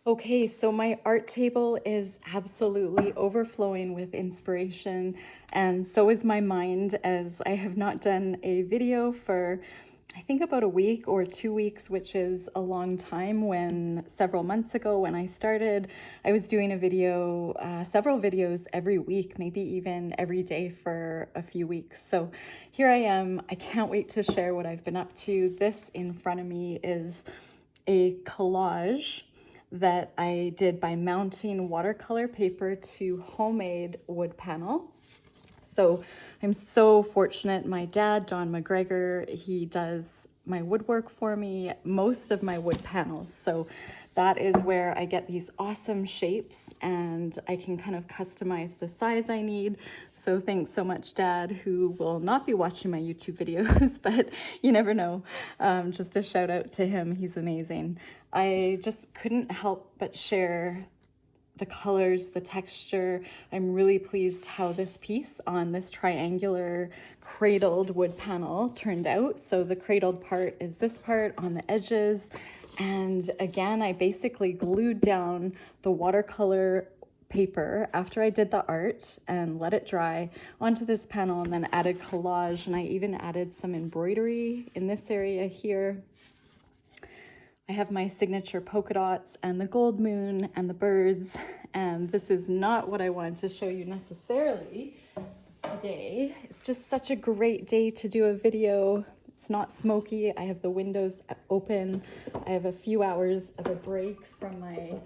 Okay, so my art table is absolutely overflowing with inspiration, and so is my mind, as I have not done a video for I think about a week or 2 weeks, which is a long time. When several months ago when I started, I was doing a video, several videos every week, maybe even every day for a few weeks. So here I am. I can't wait to share what I've been up to. This in front of me is a collage that I did by mounting watercolor paper to homemade wood panel. So I'm so fortunate. My dad, Don McGregor, he does my woodwork for me, most of my wood panels. So that is where I get these awesome shapes and I can kind of customize the size I need. So thanks so much, Dad, who will not be watching my YouTube videos, but you never know. Just a shout out to him. He's amazing. I just couldn't help but share the colors, the texture. I'm really pleased how this piece on this triangular cradled wood panel turned out. So the cradled part is this part on the edges. And again, I basically glued down the watercolor paper after I did the art and let it dry onto this panel, and then added collage. And I even added some embroidery in this area here. I have my signature polka dots and the gold moon and the birds, and this is not what I wanted to show you necessarily today. It's just such a great day to do a video. It's not smoky. I have the windows open. I have a few hours of a break from my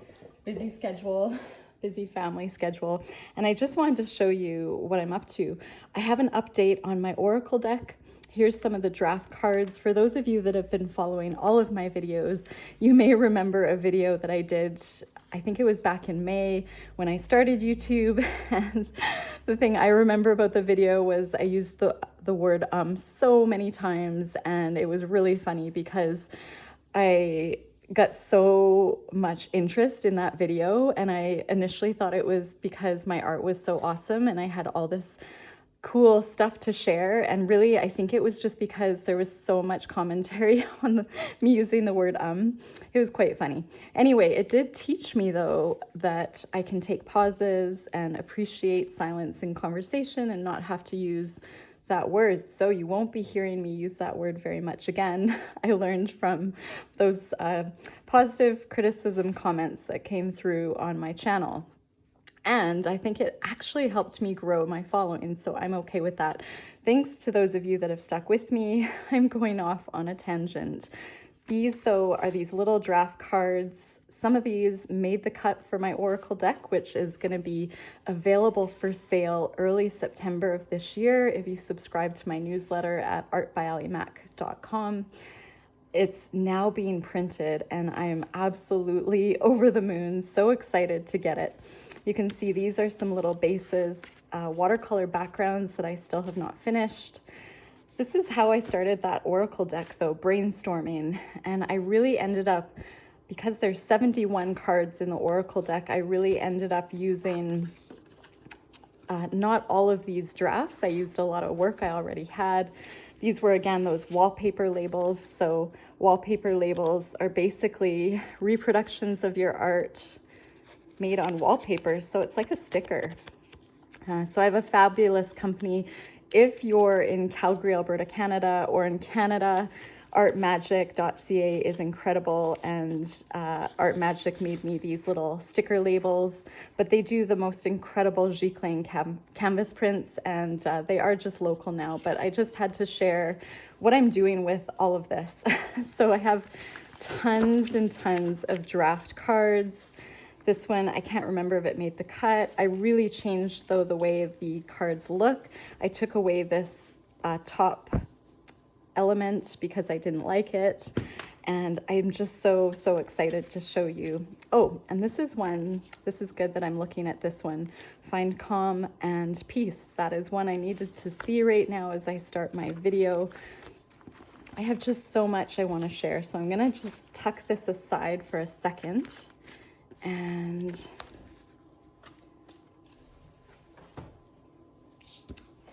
busy schedule, busy family schedule, and I just wanted to show you what I'm up to. I have an update on my Oracle deck. Here's some of the draft cards. For those of you that have been following all of my videos, you may remember a video that I did, I think it was back in May when I started YouTube. And the thing I remember about the video was I used the word so many times, and it was really funny because I got so much interest in that video, and I initially thought it was because my art was so awesome and I had all this cool stuff to share, and really I think it was just because there was so much commentary on me using the word It was quite funny. Anyway, it did teach me though that I can take pauses and appreciate silence in conversation and not have to use that word. So you won't be hearing me use that word very much again. I learned from those positive criticism comments that came through on my channel. And I think it actually helped me grow my following, so I'm okay with that. Thanks to those of you that have stuck with me. I'm going off on a tangent. These, though, are these little draft cards. Some of these made the cut for my Oracle deck, which is going to be available for sale early September of this year if you subscribe to my newsletter at artbyallymac.com. It's now being printed, and I am absolutely over the moon, so excited to get it. You can see these are some little bases, watercolor backgrounds that I still have not finished. This is how I started that Oracle deck though, brainstorming. And I really ended up, because there's 71 cards in the Oracle deck, I really ended up using not all of these drafts. I used a lot of work I already had. These were, again, those wallpaper labels. So wallpaper labels are basically reproductions of your art made on wallpaper, so it's like a sticker. So I have a fabulous company. If you're in Calgary, Alberta, Canada, or in Canada, artmagic.ca is incredible, and Art Magic made me these little sticker labels, but they do the most incredible giclée canvas prints, and they are just local now, but I just had to share what I'm doing with all of this. So I have tons and tons of draft cards. This one, I can't remember if it made the cut. I really changed, though, the way the cards look. I took away this top element because I didn't like it. And I'm just so excited to show you. Oh, and this is one, this is good that I'm looking at this one. Find calm and peace. That is one I needed to see right now as I start my video. I have just so much I want to share, so I'm gonna just tuck this aside for a second. And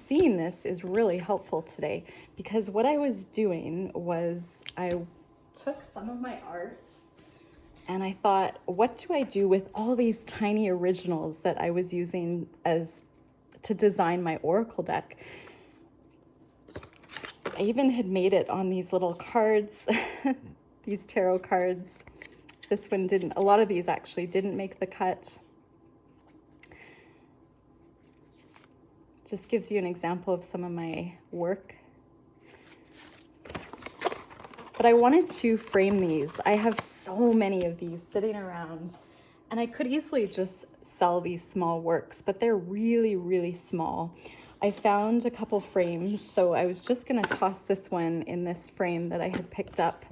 seeing this is really helpful today, because what I was doing was I took some of my art and I thought, what do I do with all these tiny originals that I was using to design my oracle deck? I even had made it on these little cards, these tarot cards. This one didn't, a lot of these actually didn't make the cut. Just gives you an example of some of my work. But I wanted to frame these. I have so many of these sitting around, and I could easily just sell these small works, but they're really, really small. I found a couple frames, so I was just gonna toss this one in this frame that I had picked up,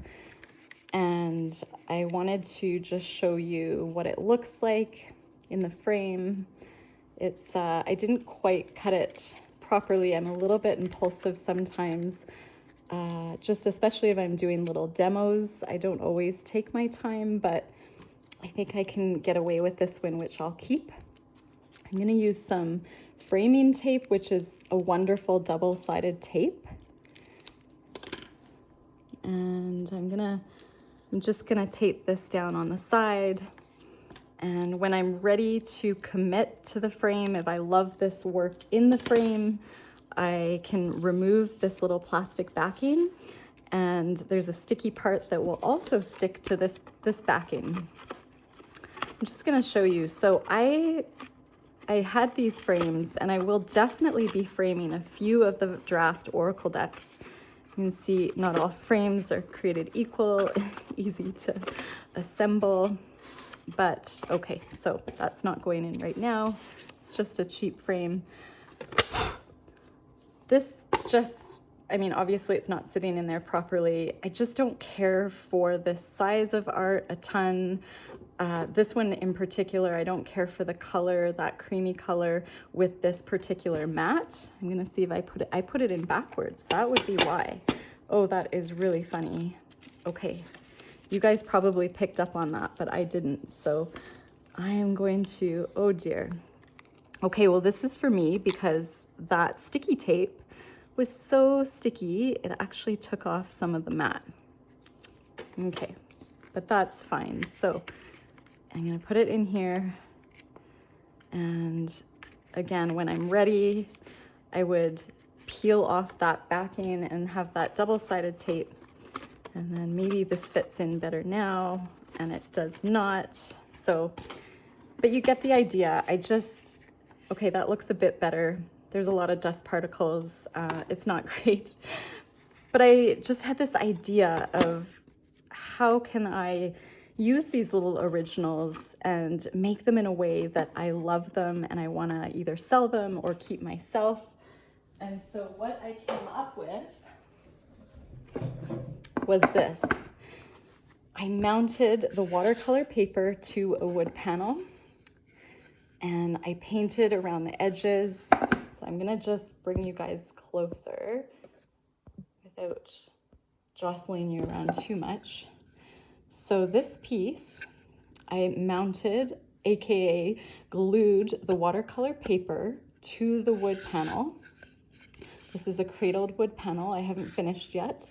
and I wanted to just show you what it looks like in the frame. It's, I didn't quite cut it properly. I'm a little bit impulsive sometimes. Just especially if I'm doing little demos, I don't always take my time, but I think I can get away with this one, which I'll keep. I'm going to use some framing tape, which is a wonderful double-sided tape. And I'm just gonna tape this down on the side. And when I'm ready to commit to the frame, if I love this work in the frame, I can remove this little plastic backing, and there's a sticky part that will also stick to this backing. I'm just gonna show you. So I had these frames, and I will definitely be framing a few of the draft oracle decks. You can see not all frames are created equal, easy to assemble, but okay, so that's not going in right now. It's just a cheap frame. This just, I mean, obviously it's not sitting in there properly. I just don't care for this size of art a ton. This one in particular, I don't care for the color, that creamy color with this particular mat. I'm gonna see if I put it in backwards. That would be why. Oh, that is really funny. Okay, you guys probably picked up on that, but I didn't. So I am going to, oh dear. Okay, well this is for me because that sticky tape was so sticky, it actually took off some of the mat. Okay, but that's fine. So I'm gonna put it in here. And again, when I'm ready, I would peel off that backing and have that double-sided tape. And then maybe this fits in better now, and it does not. So, but you get the idea. Okay, that looks a bit better. There's a lot of dust particles. It's not great. But I just had this idea of how can I use these little originals and make them in a way that I love them and I want to either sell them or keep myself. And so what I came up with was this. I mounted the watercolor paper to a wood panel and I painted around the edges. So I'm gonna just bring you guys closer without jostling you around too much. So this piece, I mounted, AKA glued the watercolor paper to the wood panel. This is a cradled wood panel. I haven't finished yet.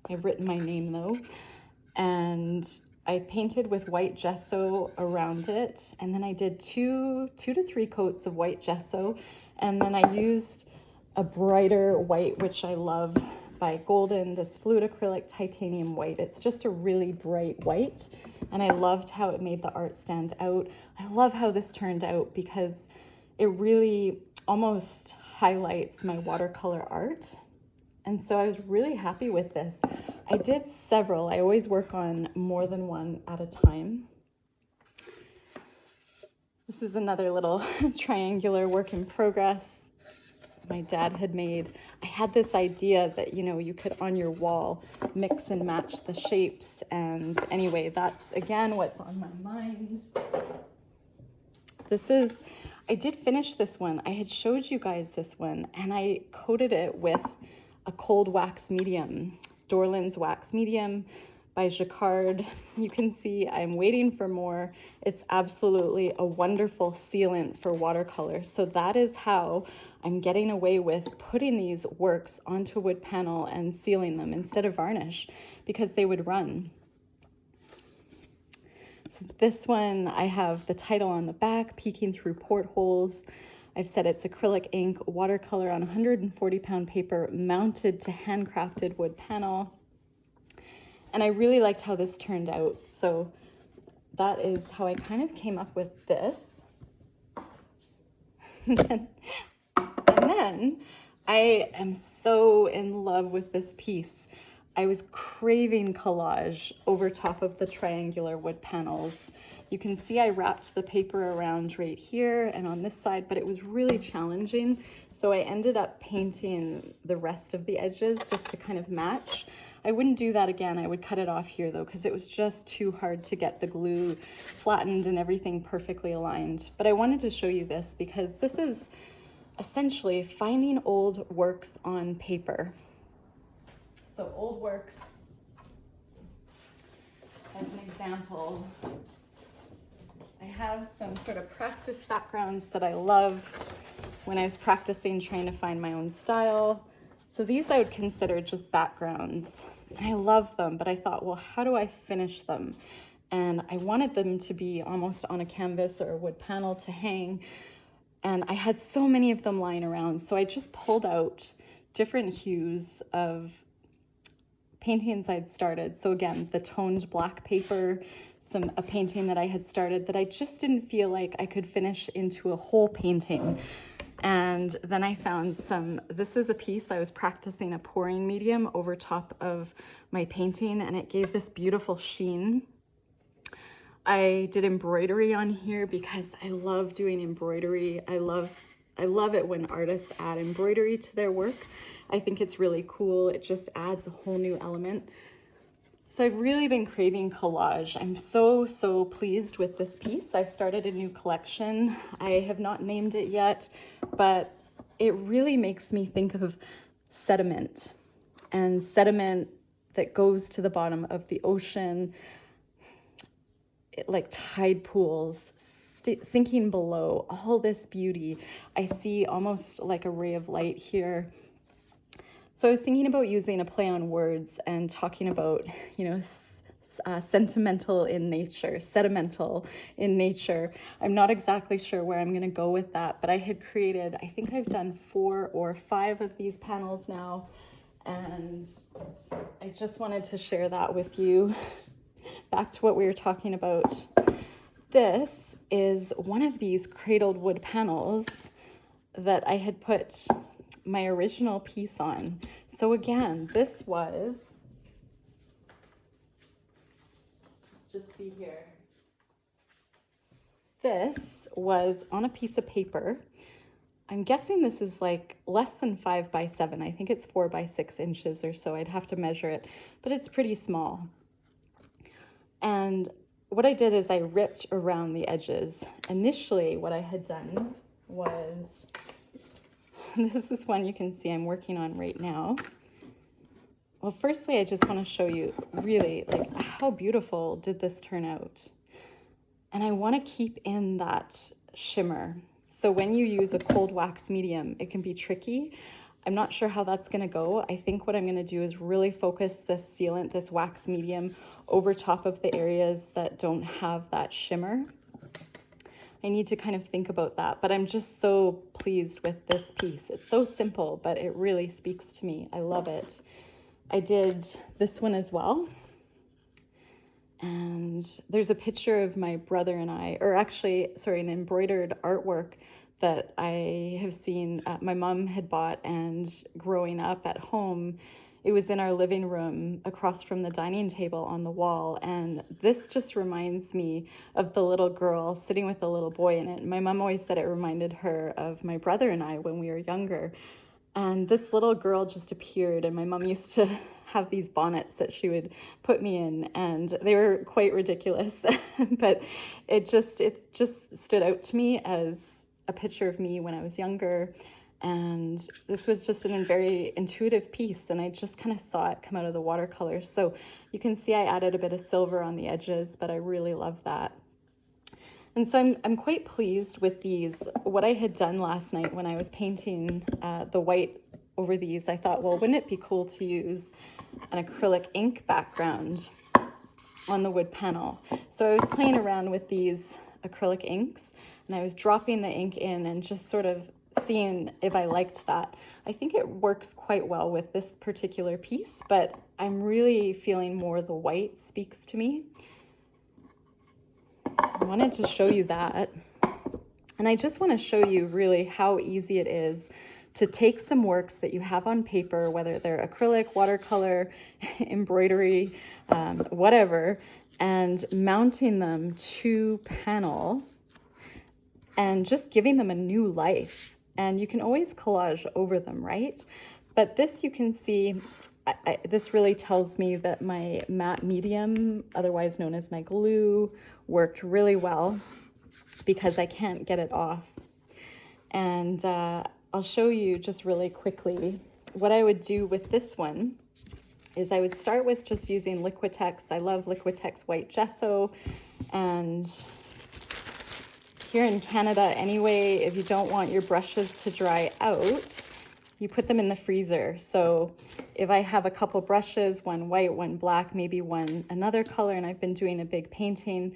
I've written my name though. And I painted with white gesso around it. And then I did two to three coats of white gesso. And then I used a brighter white, which I love, by Golden, this fluid acrylic titanium white. It's just a really bright white. And I loved how it made the art stand out. I love how this turned out because it really almost highlights my watercolor art. And so I was really happy with this. I did several. I always work on more than one at a time. This is another little triangular work in progress my dad had made. I had this idea that, you know, you could on your wall mix and match the shapes. And anyway, that's again what's on my mind. I did finish this one. I had showed you guys this one and I coated it with a cold wax medium, Dorland's wax medium by Jacquard. You can see I'm waiting for more. It's absolutely a wonderful sealant for watercolor. So that is how I'm getting away with putting these works onto a wood panel and sealing them instead of varnish because they would run. So this one, I have the title on the back, Peeking Through Portholes. I've said it's acrylic ink, watercolor on 140-pound paper, mounted to handcrafted wood panel. And I really liked how this turned out. So that is how I kind of came up with this. And then I am so in love with this piece. I was craving collage over top of the triangular wood panels. You can see I wrapped the paper around right here and on this side, but it was really challenging. So I ended up painting the rest of the edges just to kind of match. I wouldn't do that again. I would cut it off here though, because it was just too hard to get the glue flattened and everything perfectly aligned. But I wanted to show you this because this is essentially finding old works on paper. So old works, as an example, I have some sort of practice backgrounds that I love when I was practicing trying to find my own style. So these I would consider just backgrounds. I love them, but I thought, well, how do I finish them? And I wanted them to be almost on a canvas or a wood panel to hang. And I had so many of them lying around. So I just pulled out different hues of paintings I'd started. So again, the toned black paper, a painting that I had started that I just didn't feel like I could finish into a whole painting. And then I found this is a piece I was practicing a pouring medium over top of my painting, and it gave this beautiful sheen. I did embroidery on here because I love doing embroidery. I love it when artists add embroidery to their work. I think it's really cool. It just adds a whole new element. So I've really been craving collage. I'm so pleased with this piece. I've started a new collection. I have not named it yet, but it really makes me think of sediment, and sediment that goes to the bottom of the ocean, like tide pools, sinking below, all this beauty. I see almost like a ray of light here. So I was thinking about using a play on words and talking about, sentimental in nature, sedimental in nature. I'm not exactly sure where I'm going to go with that, but I had created, I think I've done 4 or 5 of these panels now, and I just wanted to share that with you. Back to what we were talking about. This is one of these cradled wood panels that I had put my original piece on. So again, this was, let's just see here. This was on a piece of paper. I'm guessing this is like less than 5 by 7. I think it's 4 by 6 inches or so. I'd have to measure it, but it's pretty small. And what I did is I ripped around the edges. Initially, what I had done was, this is one you can see I'm working on right now. Well, firstly, I just want to show you really like how beautiful did this turn out. And I want to keep in that shimmer. So when you use a cold wax medium, it can be tricky. I'm not sure how that's going to go. I think what I'm going to do is really focus this sealant, this wax medium, over top of the areas that don't have that shimmer. I need to kind of think about that, but I'm just so pleased with this piece. It's so simple, but it really speaks to me. I love it. I did this one as well. And there's a picture of my brother and I, or actually, sorry, an embroidered artwork that I have seen my mom had bought, and growing up at home, it was in our living room across from the dining table on the wall. And this just reminds me of the little girl sitting with the little boy in it. My mom always said it reminded her of my brother and I when we were younger. And this little girl just appeared, and my mom used to have these bonnets that she would put me in, and they were quite ridiculous, but it just stood out to me as a picture of me when I was younger. And this was just a very intuitive piece, and I just kind of saw it come out of the watercolor. So you can see I added a bit of silver on the edges, but I really love that. And so I'm quite pleased with these. What I had done last night when I was painting the white over these, I thought, well, wouldn't it be cool to use an acrylic ink background? on the wood panel. So I was playing around with these acrylic inks, and I was dropping the ink in and just sort of seeing if I liked that. I think it works quite well with this particular piece, but I'm really feeling more the white speaks to me. I wanted to show you that. And I just want to show you really how easy it is to take some works that you have on paper, whether they're acrylic, watercolor, embroidery, whatever, and mounting them to panel and just giving them a new life. And you can always collage over them, right? But this, you can see, this really tells me that my matte medium, otherwise known as my glue, worked really well because I can't get it off. And I'll show you just really quickly what I would do with this one is I would start with just using Liquitex. I love Liquitex white gesso, and here in Canada anyway, if you don't want your brushes to dry out, you put them in the freezer. So if I have a couple brushes, one white, one black, maybe one another color, and I've been doing a big painting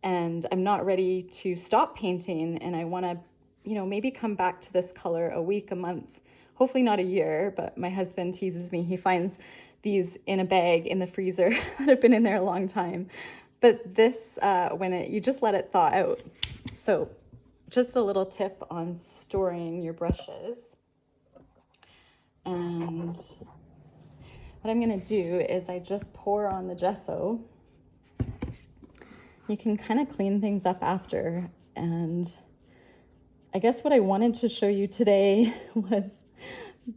and I'm not ready to stop painting and I want to, you know, maybe come back to this color a week, a month, hopefully not a year, but my husband teases me. He finds these in a bag in the freezer that have been in there a long time. But this, you just let it thaw out. So just a little tip on storing your brushes. And what I'm gonna do is I just pour on the gesso. You can kind of clean things up after. And I guess what I wanted to show you today was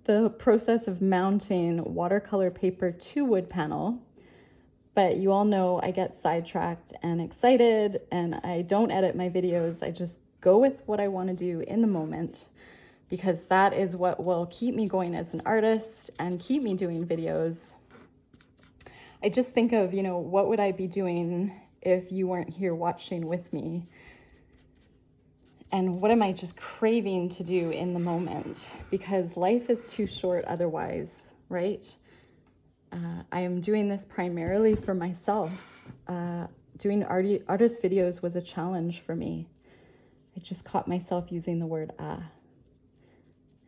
the process of mounting watercolor paper to wood panel. But you all know I get sidetracked and excited and I don't edit my videos. I just go with what I want to do in the moment because that is what will keep me going as an artist and keep me doing videos. I just think of, you know, what would I be doing if you weren't here watching with me? And what am I just craving to do in the moment? Because life is too short otherwise, right? I am doing this primarily for myself. Doing artist videos was a challenge for me. I just caught myself using the word ah.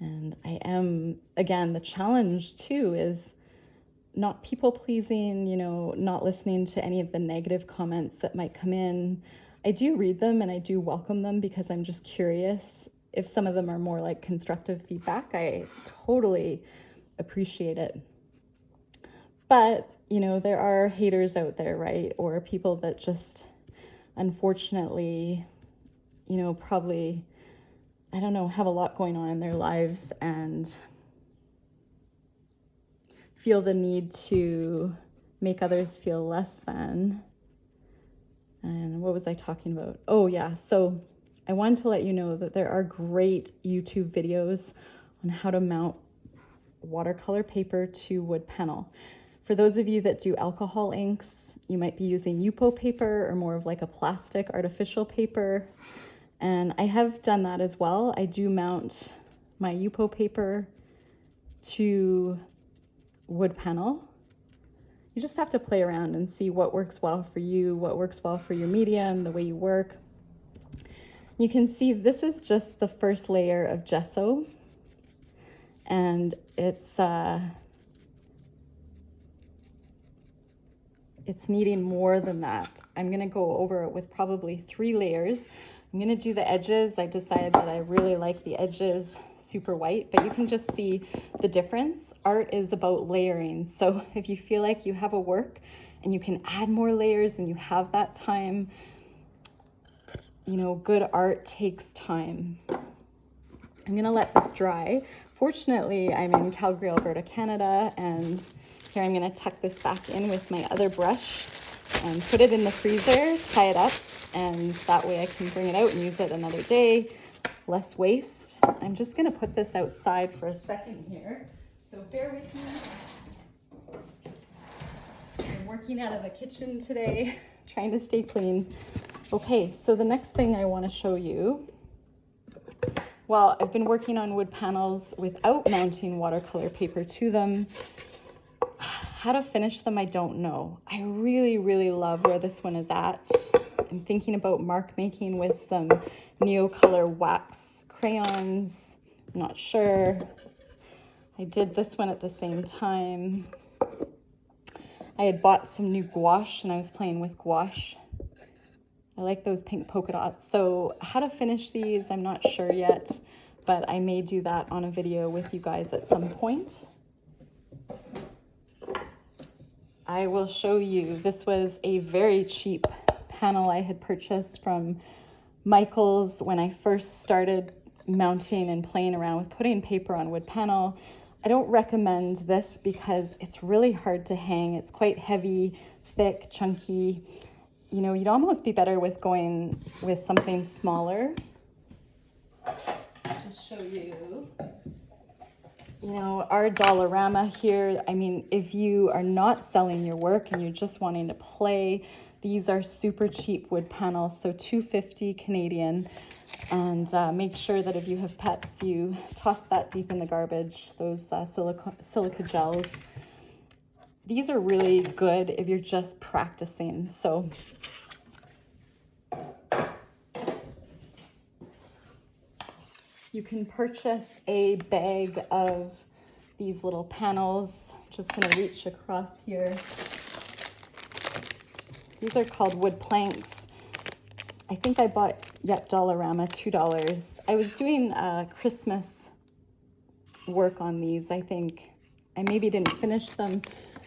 And I am, again, the challenge too is not people pleasing, you know, not listening to any of the negative comments that might come in. I do read them and I do welcome them because I'm just curious. If some of them are more like constructive feedback, I totally appreciate it. But, you know, there are haters out there, right? Or people that just, unfortunately, you know, probably, I don't know, have a lot going on in their lives and feel the need to make others feel less than. And what was I talking about? Oh yeah, so I wanted to let you know that there are great YouTube videos on how to mount watercolor paper to wood panel. For those of you that do alcohol inks, you might be using Yupo paper or more of like a plastic artificial paper. And I have done that as well. I do mount my Yupo paper to wood panel. You just have to play around and see what works well for you, what works well for your medium, the way you work. You can see this is just the first layer of gesso, and it's needing more than that. I'm gonna go over it with probably 3 layers. I'm gonna do the edges. I decided that I really like the edges super white, but you can just see the difference. Art is about layering. So if you feel like you have a work and you can add more layers and you have that time, you know, good art takes time. I'm gonna let this dry. Fortunately, I'm in Calgary, Alberta, Canada, and here I'm gonna tuck this back in with my other brush and put it in the freezer, tie it up, and that way I can bring it out and use it another day, less waste. I'm just gonna put this outside for a second here, so bear with me. I'm working out of the kitchen today, trying to stay clean. Okay, so the next thing I wanna show you, well, I've been working on wood panels without mounting watercolor paper to them. How to finish them, I don't know. I really, really love where this one is at. I'm thinking about mark making with some Neocolor wax crayons. I'm not sure. I did this one at the same time. I had bought some new gouache and I was playing with gouache. I like those pink polka dots. So how to finish these, I'm not sure yet, but I may do that on a video with you guys at some point. I will show you, this was a very cheap panel I had purchased from Michael's when I first started mounting and playing around with putting paper on wood panel. I don't recommend this because it's really hard to hang. It's quite heavy, thick, chunky. You know, you'd almost be better with going with something smaller. Just show you, you know, our Dollarama here. I mean, if you are not selling your work and you're just wanting to play, these are super cheap wood panels, so $2.50 Canadian. And make sure that if you have pets, you toss that deep in the garbage, those silica gels. These are really good if you're just practicing. So you can purchase a bag of these little panels. Just gonna reach across here. These are called wood planks. I think I bought Dollarama $2. I was doing Christmas work on these, I think. I maybe didn't finish them.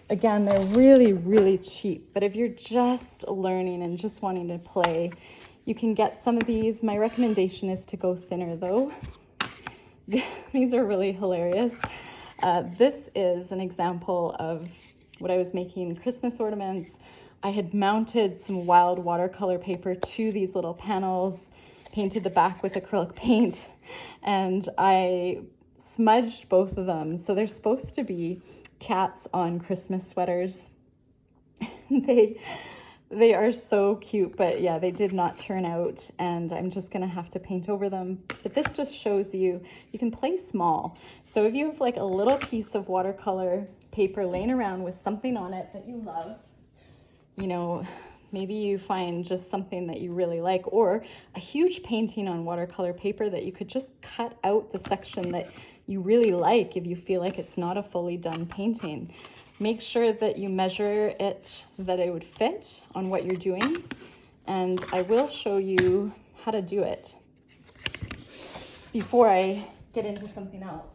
Again, they're really, really cheap. But if you're just learning and just wanting to play, you can get some of these. My recommendation is to go thinner though. These are really hilarious. This is an example of what I was making Christmas ornaments. I had mounted some wild watercolor paper to these little panels, painted the back with acrylic paint, and I smudged both of them. So they're supposed to be cats on Christmas sweaters. They are so cute, but yeah, they did not turn out, and I'm just gonna have to paint over them. But this just shows you can play small. So if you have like a little piece of watercolor paper laying around with something on it that you love, you know, maybe you find just something that you really like, or a huge painting on watercolor paper that you could just cut out the section that you really like if you feel like it's not a fully done painting. Make sure that you measure it, that it would fit on what you're doing, and I will show you how to do it before I get into something else.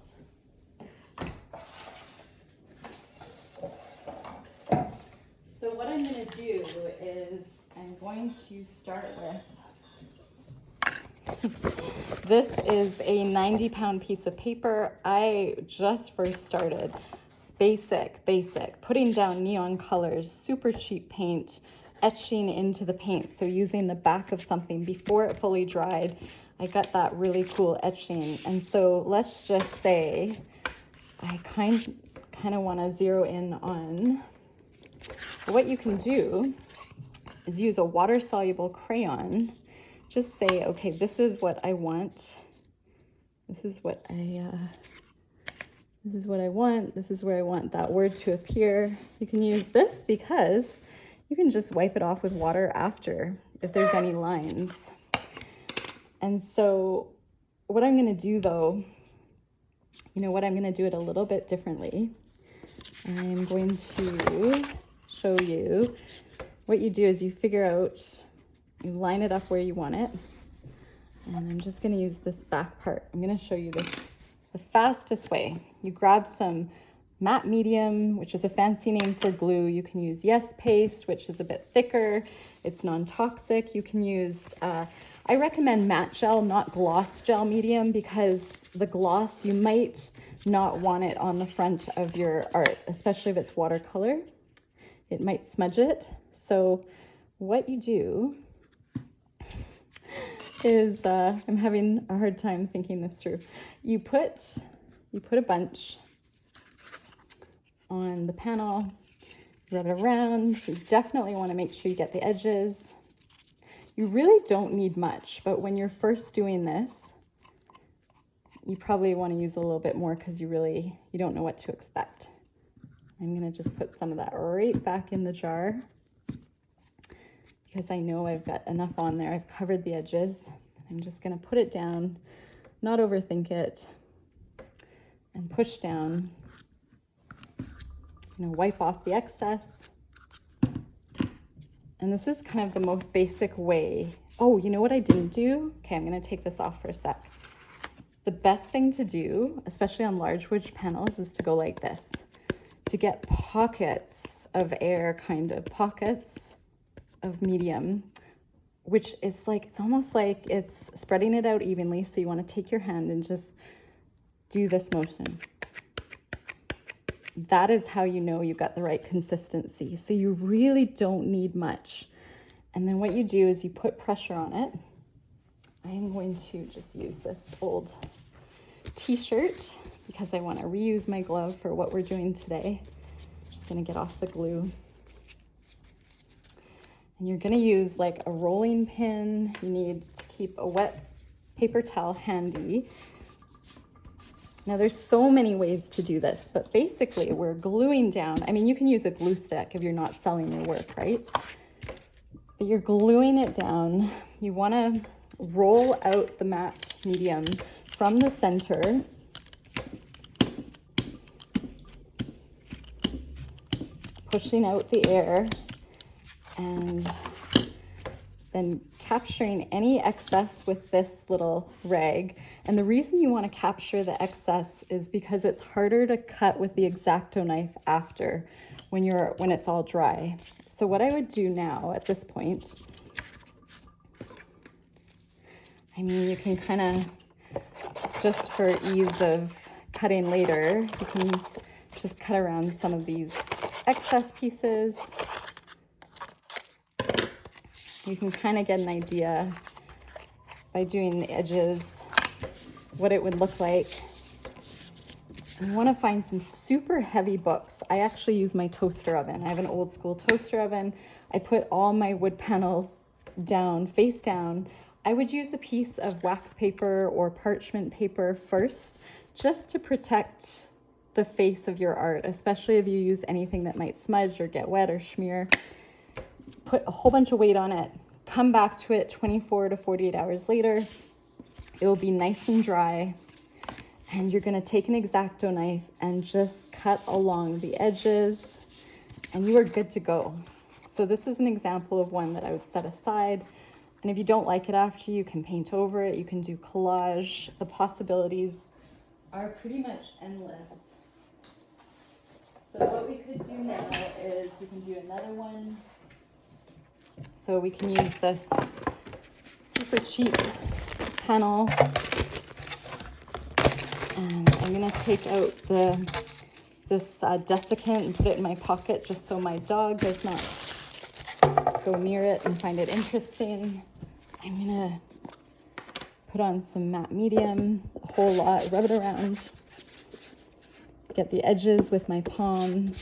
So what I'm going to do is I'm going to start with, this is a 90-pound piece of paper. I just first started basic, putting down neon colors, super cheap paint, etching into the paint. So using the back of something before it fully dried, I got that really cool etching. And so let's just say I kind of want to zero in on, what you can do is use a water-soluble crayon. Just say, okay, this is what I want. This is what I want. This is where I want that word to appear. You can use this because you can just wipe it off with water after if there's any lines. And so what I'm going to do though, you know what, I'm going to do it a little bit differently. I'm going to show you what you do is you figure out, you line it up where you want it. And I'm just going to use this back part. I'm going to show you this the fastest way. You grab some matte medium, which is a fancy name for glue. You can use Yes Paste, which is a bit thicker. It's non-toxic. You can use, I recommend matte gel, not gloss gel medium, because the gloss, you might not want it on the front of your art, especially if it's watercolor. It might smudge it. So what you do is, I'm having a hard time thinking this through. You put a bunch on the panel, rub it around. You definitely want to make sure you get the edges. You really don't need much, but when you're first doing this, you probably want to use a little bit more because you don't know what to expect. I'm gonna just put some of that right back in the jar because I know I've got enough on there. I've covered the edges. I'm just gonna put it down, not overthink it, and push down. Wipe off the excess. And this is kind of the most basic way. Oh, you know what I didn't do? Okay, I'm gonna take this off for a sec. The best thing to do, especially on large wood panels, is to go like this, to get pockets of air, kind of pockets of medium, which is like, it's almost like it's spreading it out evenly. So you wanna take your hand and just do this motion. That is how you know you've got the right consistency. So you really don't need much. And then what you do is you put pressure on it. I am going to just use this old t-shirt because I want to reuse my glove for what we're doing today. I'm just going to get off the glue. And you're going to use like a rolling pin. You need to keep a wet paper towel handy. Now there's so many ways to do this, but basically we're gluing down. I mean, you can use a glue stick if you're not selling your work, right? But you're gluing it down. You want to roll out the matte medium from the center. Pushing out the air and then capturing any excess with this little rag. And the reason you want to capture the excess is because it's harder to cut with the X-Acto knife after when it's all dry. So what I would do now at this point, I mean, you can kind of, just for ease of cutting later, you can just cut around some of these excess pieces. You can kind of get an idea by doing the edges what it would look like. I want to find some super heavy books. I actually use my toaster oven. I have an old school toaster oven. I put all my wood panels down, face down. I would use a piece of wax paper or parchment paper first, just to protect the face of your art, especially if you use anything that might smudge or get wet or smear. Put a whole bunch of weight on it, come back to it 24 to 48 hours later. It will be nice and dry, and you're gonna take an X-Acto knife and just cut along the edges, and you are good to go. So this is an example of one that I would set aside, and if you don't like it after, you can paint over it, you can do collage. The possibilities are pretty much endless. So what we could do now is we can do another one. So we can use this super cheap panel, and I'm gonna take out this desiccant and put it in my pocket just so my dog does not go near it and find it interesting. I'm gonna put on some matte medium, a whole lot, rub it around, get the edges with my palm.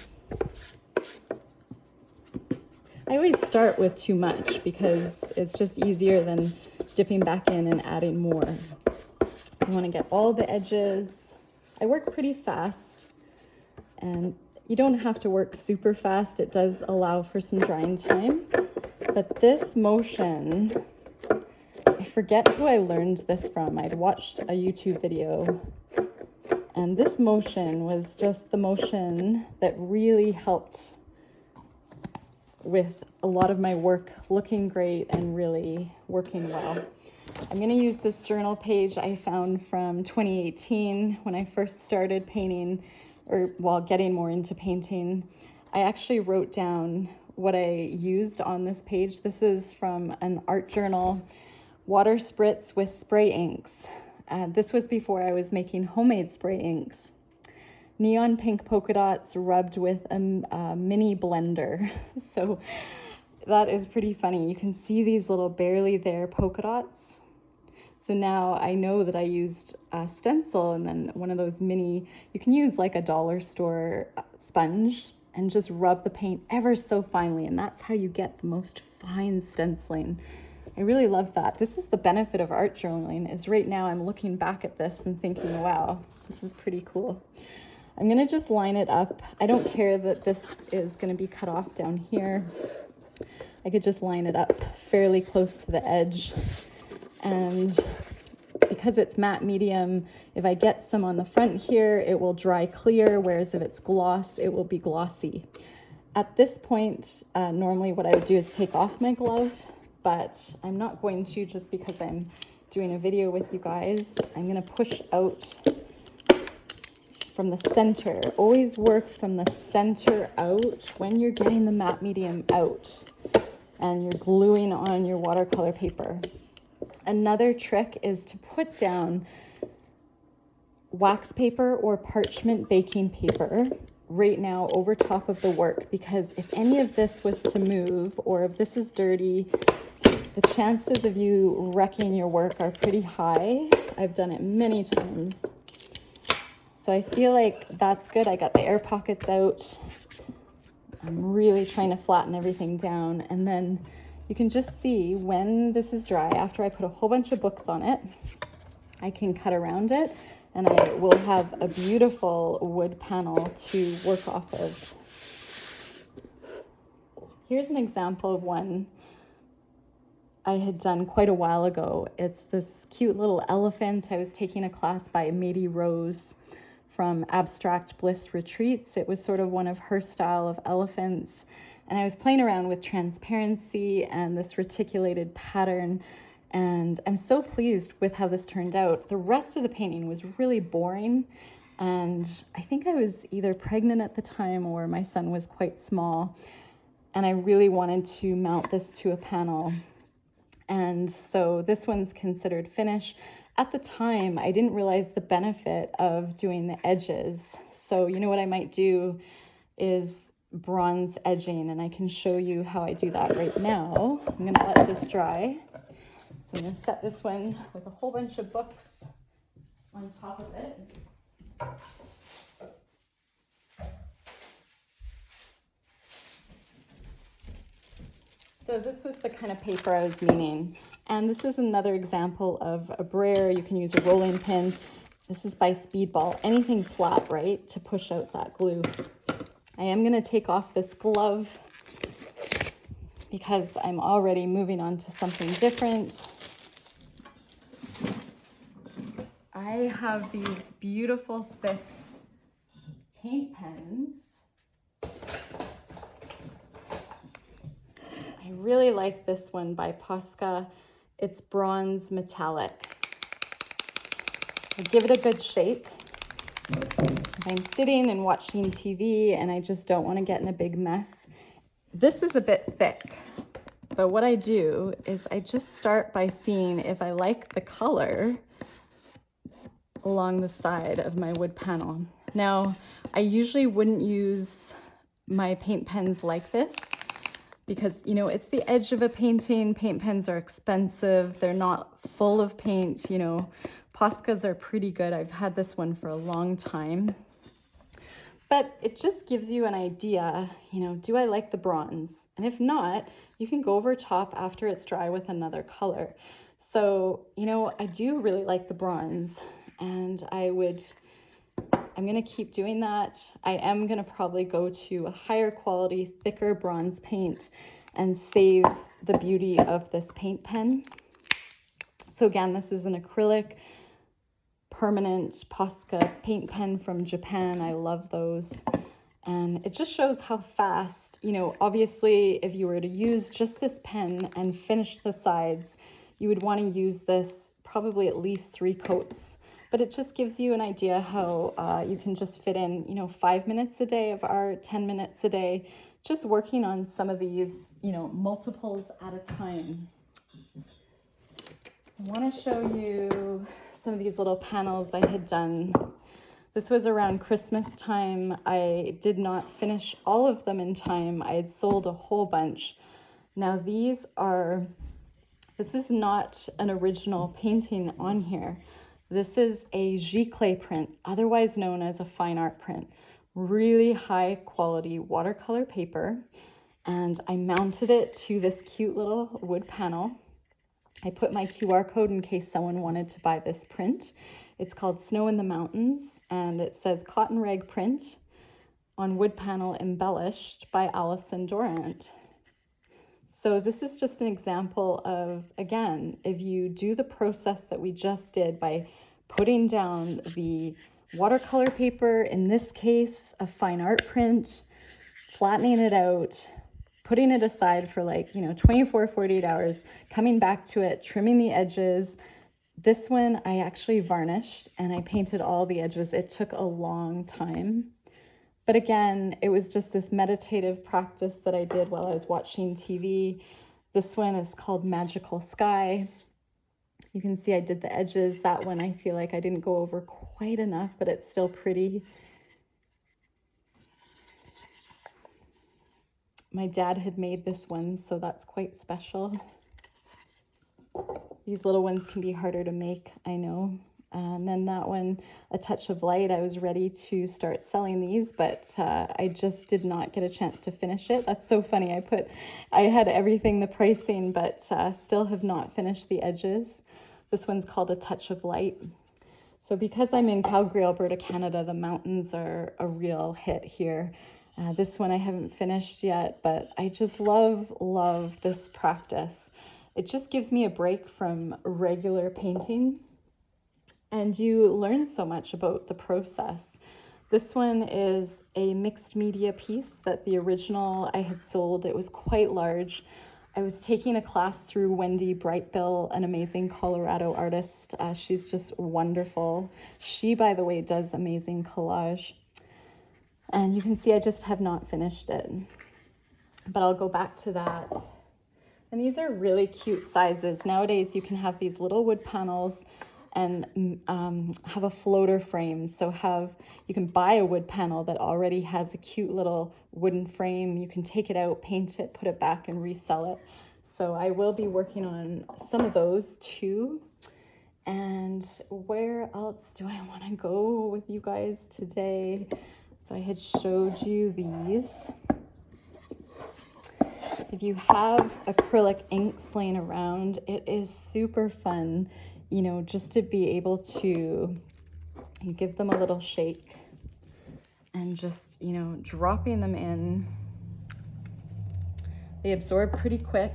I always start with too much because it's just easier than dipping back in and adding more. So you want to get all the edges. I work pretty fast, and you don't have to work super fast. It does allow for some drying time. But this motion, I forget who I learned this from. I'd watched a YouTube video, and this motion was just the motion that really helped with a lot of my work looking great and really working well. I'm going to use this journal page I found from 2018 when I first started painting, or while getting more into painting. I actually wrote down what I used on this page. This is from an art journal, water spritz with spray inks. This was before I was making homemade spray inks. Neon pink polka dots rubbed with a mini blender. So that is pretty funny. You can see these little barely there polka dots. So now I know that I used a stencil and then one of those mini, you can use like a dollar store sponge and just rub the paint ever so finely. And that's how you get the most fine stenciling. I really love that. This is the benefit of art journaling, is right now I'm looking back at this and thinking, wow, this is pretty cool. I'm gonna just line it up. I don't care that this is gonna be cut off down here. I could just line it up fairly close to the edge. And because it's matte medium, if I get some on the front here, it will dry clear, whereas if it's gloss, it will be glossy. At this point, normally what I would do is take off my glove, but I'm not going to just because I'm doing a video with you guys. I'm gonna push out from the center. Always work from the center out when you're getting the matte medium out and you're gluing on your watercolor paper. Another trick is to put down wax paper or parchment baking paper right now over top of the work, because if any of this was to move or if this is dirty, the chances of you wrecking your work are pretty high. I've done it many times. So I feel like that's good. I got the air pockets out. I'm really trying to flatten everything down. And then you can just see when this is dry, after I put a whole bunch of books on it, I can cut around it and I will have a beautiful wood panel to work off of. Here's an example of one I had done quite a while ago. It's this cute little elephant. I was taking a class by Mady Rose from Abstract Bliss Retreats. It was sort of one of her style of elephants. And I was playing around with transparency and this reticulated pattern. And I'm so pleased with how this turned out. The rest of the painting was really boring. And I think I was either pregnant at the time or my son was quite small. And I really wanted to mount this to a panel. And so this one's considered finished. At the time, I didn't realize the benefit of doing the edges. So you know what I might do is bronze edging, and I can show you how I do that right now. I'm gonna let this dry. So I'm gonna set this one with a whole bunch of books on top of it. So this was the kind of paper I was meaning. And this is another example of a brayer. You can use a rolling pin. This is by Speedball. Anything flat, right, to push out that glue. I am going to take off this glove because I'm already moving on to something different. I have these beautiful thick paint pens. I really like this one by Posca. It's bronze metallic. I give it a good shake. If I'm sitting and watching TV and I just don't want to get in a big mess. This is a bit thick, but what I do is I just start by seeing if I like the color along the side of my wood panel. Now, I usually wouldn't use my paint pens like this because, you know, it's the edge of a painting. Paint pens are expensive. They're not full of paint, you know. Poscas are pretty good. I've had this one for a long time. But it just gives you an idea, you know, do I like the bronze? And if not, you can go over top after it's dry with another color. So, you know, I do really like the bronze, and I'm gonna keep doing that. I am gonna probably go to a higher quality, thicker bronze paint and save the beauty of this paint pen. So again, this is an acrylic permanent Posca paint pen from Japan. I love those. And it just shows how fast, you know, obviously if you were to use just this pen and finish the sides, you would want to use this probably at least 3 coats. But it just gives you an idea how you can just fit in, you know, 5 minutes a day of art, 10 minutes a day, just working on some of these, you know, multiples at a time. I want to show you some of these little panels I had done. This was around Christmas time. I did not finish all of them in time. I had sold a whole bunch. Now this is not an original painting on here. This is a giclée print, otherwise known as a fine art print. Really high quality watercolor paper. And I mounted it to this cute little wood panel. I put my QR code in case someone wanted to buy this print. It's called Snow in the Mountains, and it says cotton rag print on wood panel embellished by Alison Durant. So this is just an example of, again, if you do the process that we just did by putting down the watercolor paper, in this case, a fine art print, flattening it out, putting it aside for like, 24, 48 hours, coming back to it, trimming the edges. This one I actually varnished and I painted all the edges. It took a long time. But again, it was just this meditative practice that I did while I was watching TV. This one is called Magical Sky. You can see I did the edges. That one I feel like I didn't go over quite enough, but it's still pretty. My dad had made this one, so that's quite special. These little ones can be harder to make, I know. And then that one, A Touch of Light, I was ready to start selling these, but I just did not get a chance to finish it. That's so funny. I had everything, the pricing, but still have not finished the edges. This one's called A Touch of Light. So because I'm in Calgary, Alberta, Canada, the mountains are a real hit here. This one I haven't finished yet, but I just love this practice. It just gives me a break from regular painting, and you learn so much about the process. This one is a mixed media piece that the original I had sold. It was quite large. I was taking a class through Wendy Brightbill, an amazing Colorado artist. She's just wonderful. She, by the way, does amazing collage. And you can see I just have not finished it, but I'll go back to that. And these are really cute sizes. Nowadays, you can have these little wood panels and have a floater frame. So you can buy a wood panel that already has a cute little wooden frame. You can take it out, paint it, put it back, and resell it. So I will be working on some of those too. And where else do I want to go with you guys today? So I had showed you these. If you have acrylic inks laying around, it is super fun, just to be able to, you give them a little shake and just, dropping them in. They absorb pretty quick,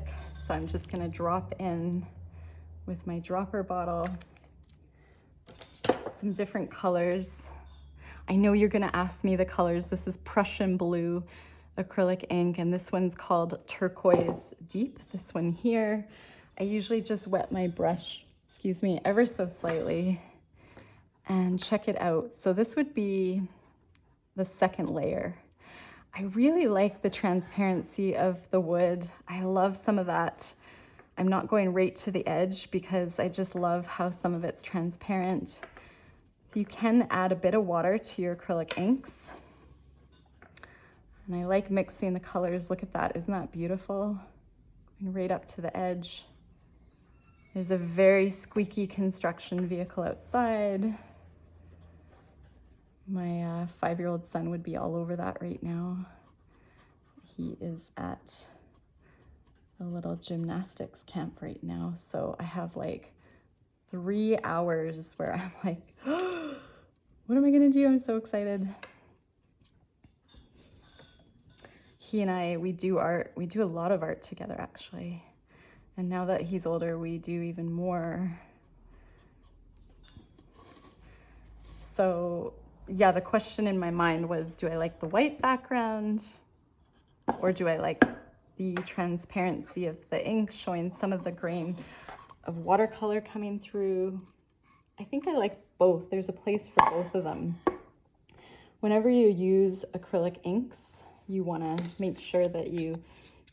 so I'm just going to drop in with my dropper bottle some different colors. I know you're going to ask me the colors. This is Prussian blue acrylic ink, and this one's called Turquoise Deep, this one here. I usually just wet my brush, ever so slightly, and check it out. So this would be the second layer. I really like the transparency of the wood. I love some of that. I'm not going right to the edge because I just love how some of it's transparent. So you can add a bit of water to your acrylic inks. And I like mixing the colors. Look at that, isn't that beautiful? Going right up to the edge. There's a very squeaky construction vehicle outside. My 5-year-old son would be all over that right now. He is at a little gymnastics camp right now. So I have like 3 hours where I'm like, oh, what am I gonna do? I'm so excited. He and I, we do art. We do a lot of art together, actually. And now that he's older, we do even more. So yeah, the question in my mind was, do I like the white background or do I like the transparency of the ink showing some of the grain of watercolor coming through? I think I like both. There's a place for both of them. Whenever you use acrylic inks, you want to make sure that you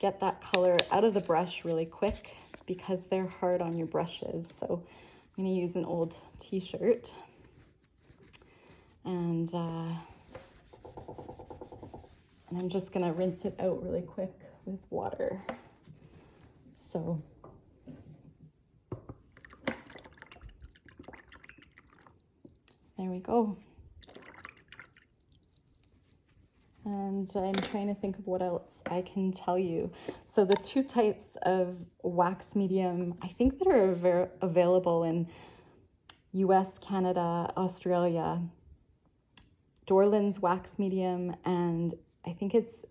get that color out of the brush really quick because they're hard on your brushes. So I'm going to use an old t-shirt and I'm just going to rinse it out really quick with water. So there we go. And I'm trying to think of what else I can tell you. So the two types of wax medium, I think that are available in US, Canada, Australia, Dorland's wax medium, and I think it's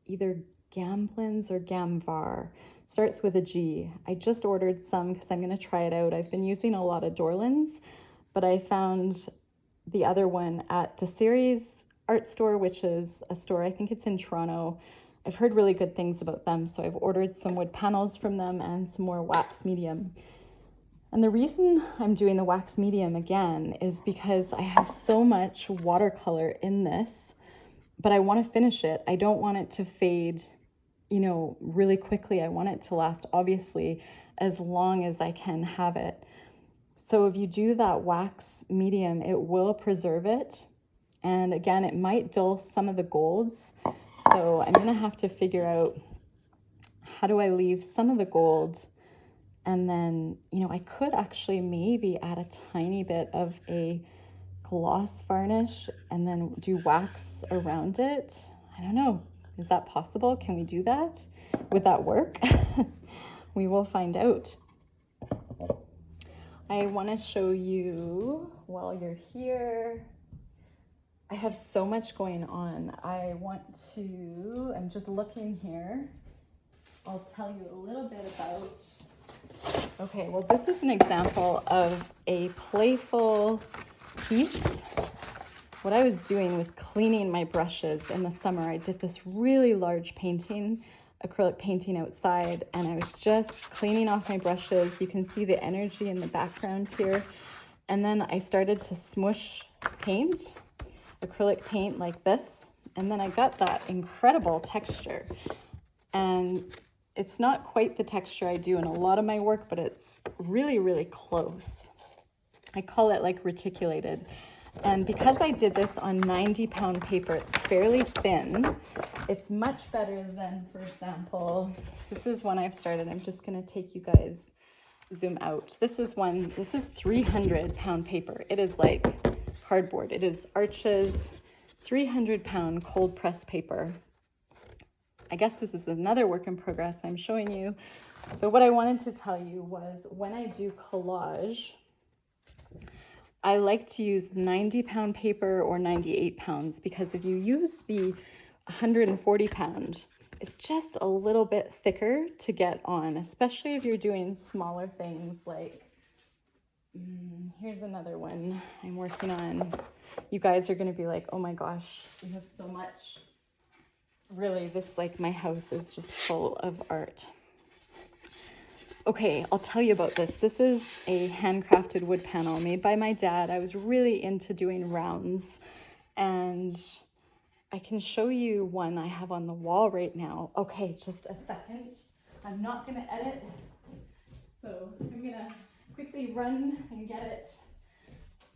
either Gamblins or Gamvar. Starts with a G. I just ordered some because I'm going to try it out. I've been using a lot of Dorland's, but I found the other one at Desirie's art store, which is a store, I think it's in Toronto. I've heard really good things about them, so I've ordered some wood panels from them and some more wax medium. And the reason I'm doing the wax medium again is because I have so much watercolor in this, but I want to finish it. I don't want it to fade, you know, really quickly. I want it to last, obviously, as long as I can have it. So if you do that wax medium, it will preserve it. And again, it might dull some of the golds. So I'm going to have to figure out, how do I leave some of the gold? And then, you know, I could actually maybe add a tiny bit of a gloss varnish and then do wax around it. I don't know. Is that possible? Can we do that? Would that work? We will find out. I want to show you while you're here. I have so much going on. I'm just looking here. I'll tell you a little bit about, okay, well, this is an example of a playful piece. What I was doing was cleaning my brushes in the summer. I did this really large painting, acrylic painting outside, and I was just cleaning off my brushes. You can see the energy in the background here. And then I started to smush paint, acrylic paint like this, and then I got that incredible texture. And it's not quite the texture I do in a lot of my work, but it's really, really close. I call it like reticulated. And because I did this on 90-pound paper, it's fairly thin. It's much better than, for example, this is one I've started. I'm just going to take you guys, zoom out. This is 300-pound paper. It is like cardboard. It is Arches 300-pound cold press paper. I guess this is another work in progress I'm showing you. But what I wanted to tell you was, when I do collage, I like to use 90-pound paper or 98 pounds, because if you use the 140-pound, it's just a little bit thicker to get on, especially if you're doing smaller things like, here's another one I'm working on. You guys are going to be like, oh my gosh, you have so much. Really, my house is just full of art. Okay, I'll tell you about this. This is a handcrafted wood panel made by my dad. I was really into doing rounds, and I can show you one I have on the wall right now. Okay, just a second. I'm not going to edit, so I'm going to quickly run and get it.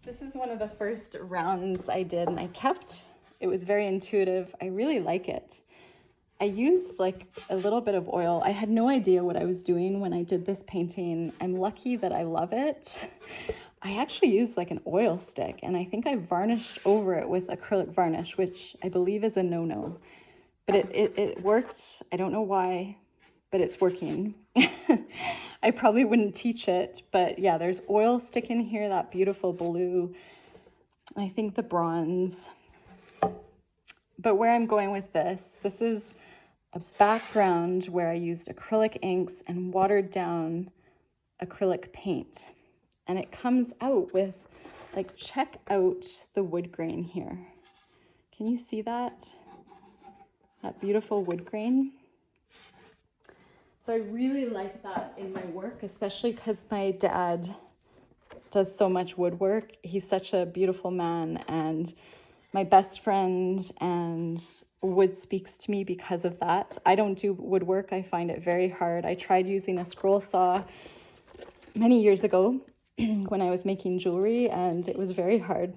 This is one of the first rounds I did, and I kept. It was very intuitive. I really like it. I used like a little bit of oil. I had no idea what I was doing when I did this painting. I'm lucky that I love it. I actually used like an oil stick, and I think I varnished over it with acrylic varnish, which I believe is a no-no. But it worked. I don't know why, but it's working. I probably wouldn't teach it, but yeah, there's oil stick in here, that beautiful blue. I think the bronze. But where I'm going with this is a background where I used acrylic inks and watered down acrylic paint. And it comes out with, like, check out the wood grain here. Can you see that? That beautiful wood grain? So I really like that in my work, especially because my dad does so much woodwork. He's such a beautiful man, and my best friend, and wood speaks to me because of that. I don't do woodwork. I find it very hard. I tried using a scroll saw many years ago when I was making jewelry, and it was very hard.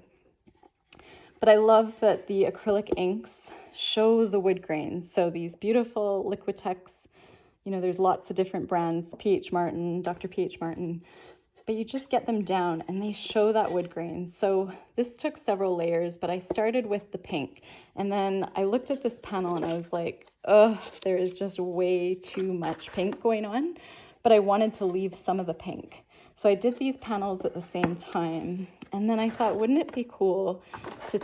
But I love that the acrylic inks show the wood grains. So these beautiful Liquitex, you know, there's lots of different brands, P.H. Martin, Dr. P.H. Martin. but you just get them down and they show that wood grain. So this took several layers, but I started with the pink, and then I looked at this panel and I was like, ugh, there is just way too much pink going on, but I wanted to leave some of the pink. So I did these panels at the same time, and then I thought, wouldn't it be cool to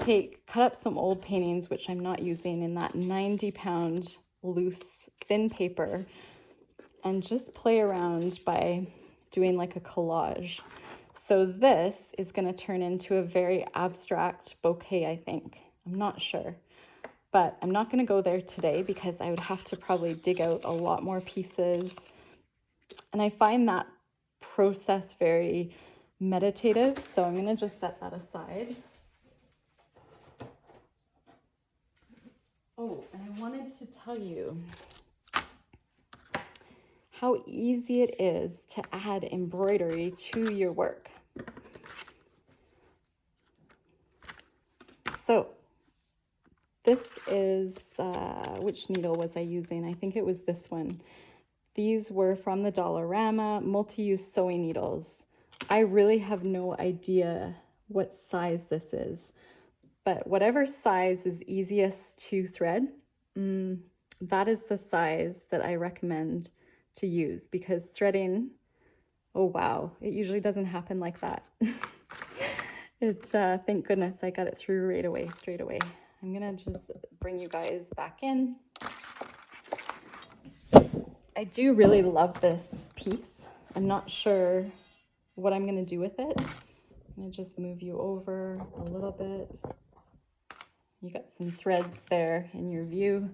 cut up some old paintings, which I'm not using, in that 90-pound loose thin paper, and just play around by doing like a collage. So this is going to turn into a very abstract bouquet, I think. I'm not sure, but I'm not going to go there today because I would have to probably dig out a lot more pieces. And I find that process very meditative, so I'm going to just set that aside. Oh, and I wanted to tell you how easy it is to add embroidery to your work. So this is, which needle was I using? I think it was this one. These were from the Dollarama multi-use sewing needles. I really have no idea what size this is, but whatever size is easiest to thread, that is the size that I recommend to use, because threading, oh wow, it usually doesn't happen like that. Thank goodness I got it through right away, straight away. I'm gonna just bring you guys back in. I do really love this piece. I'm not sure what I'm gonna do with it. I'm gonna just move you over a little bit. You got some threads there in your view,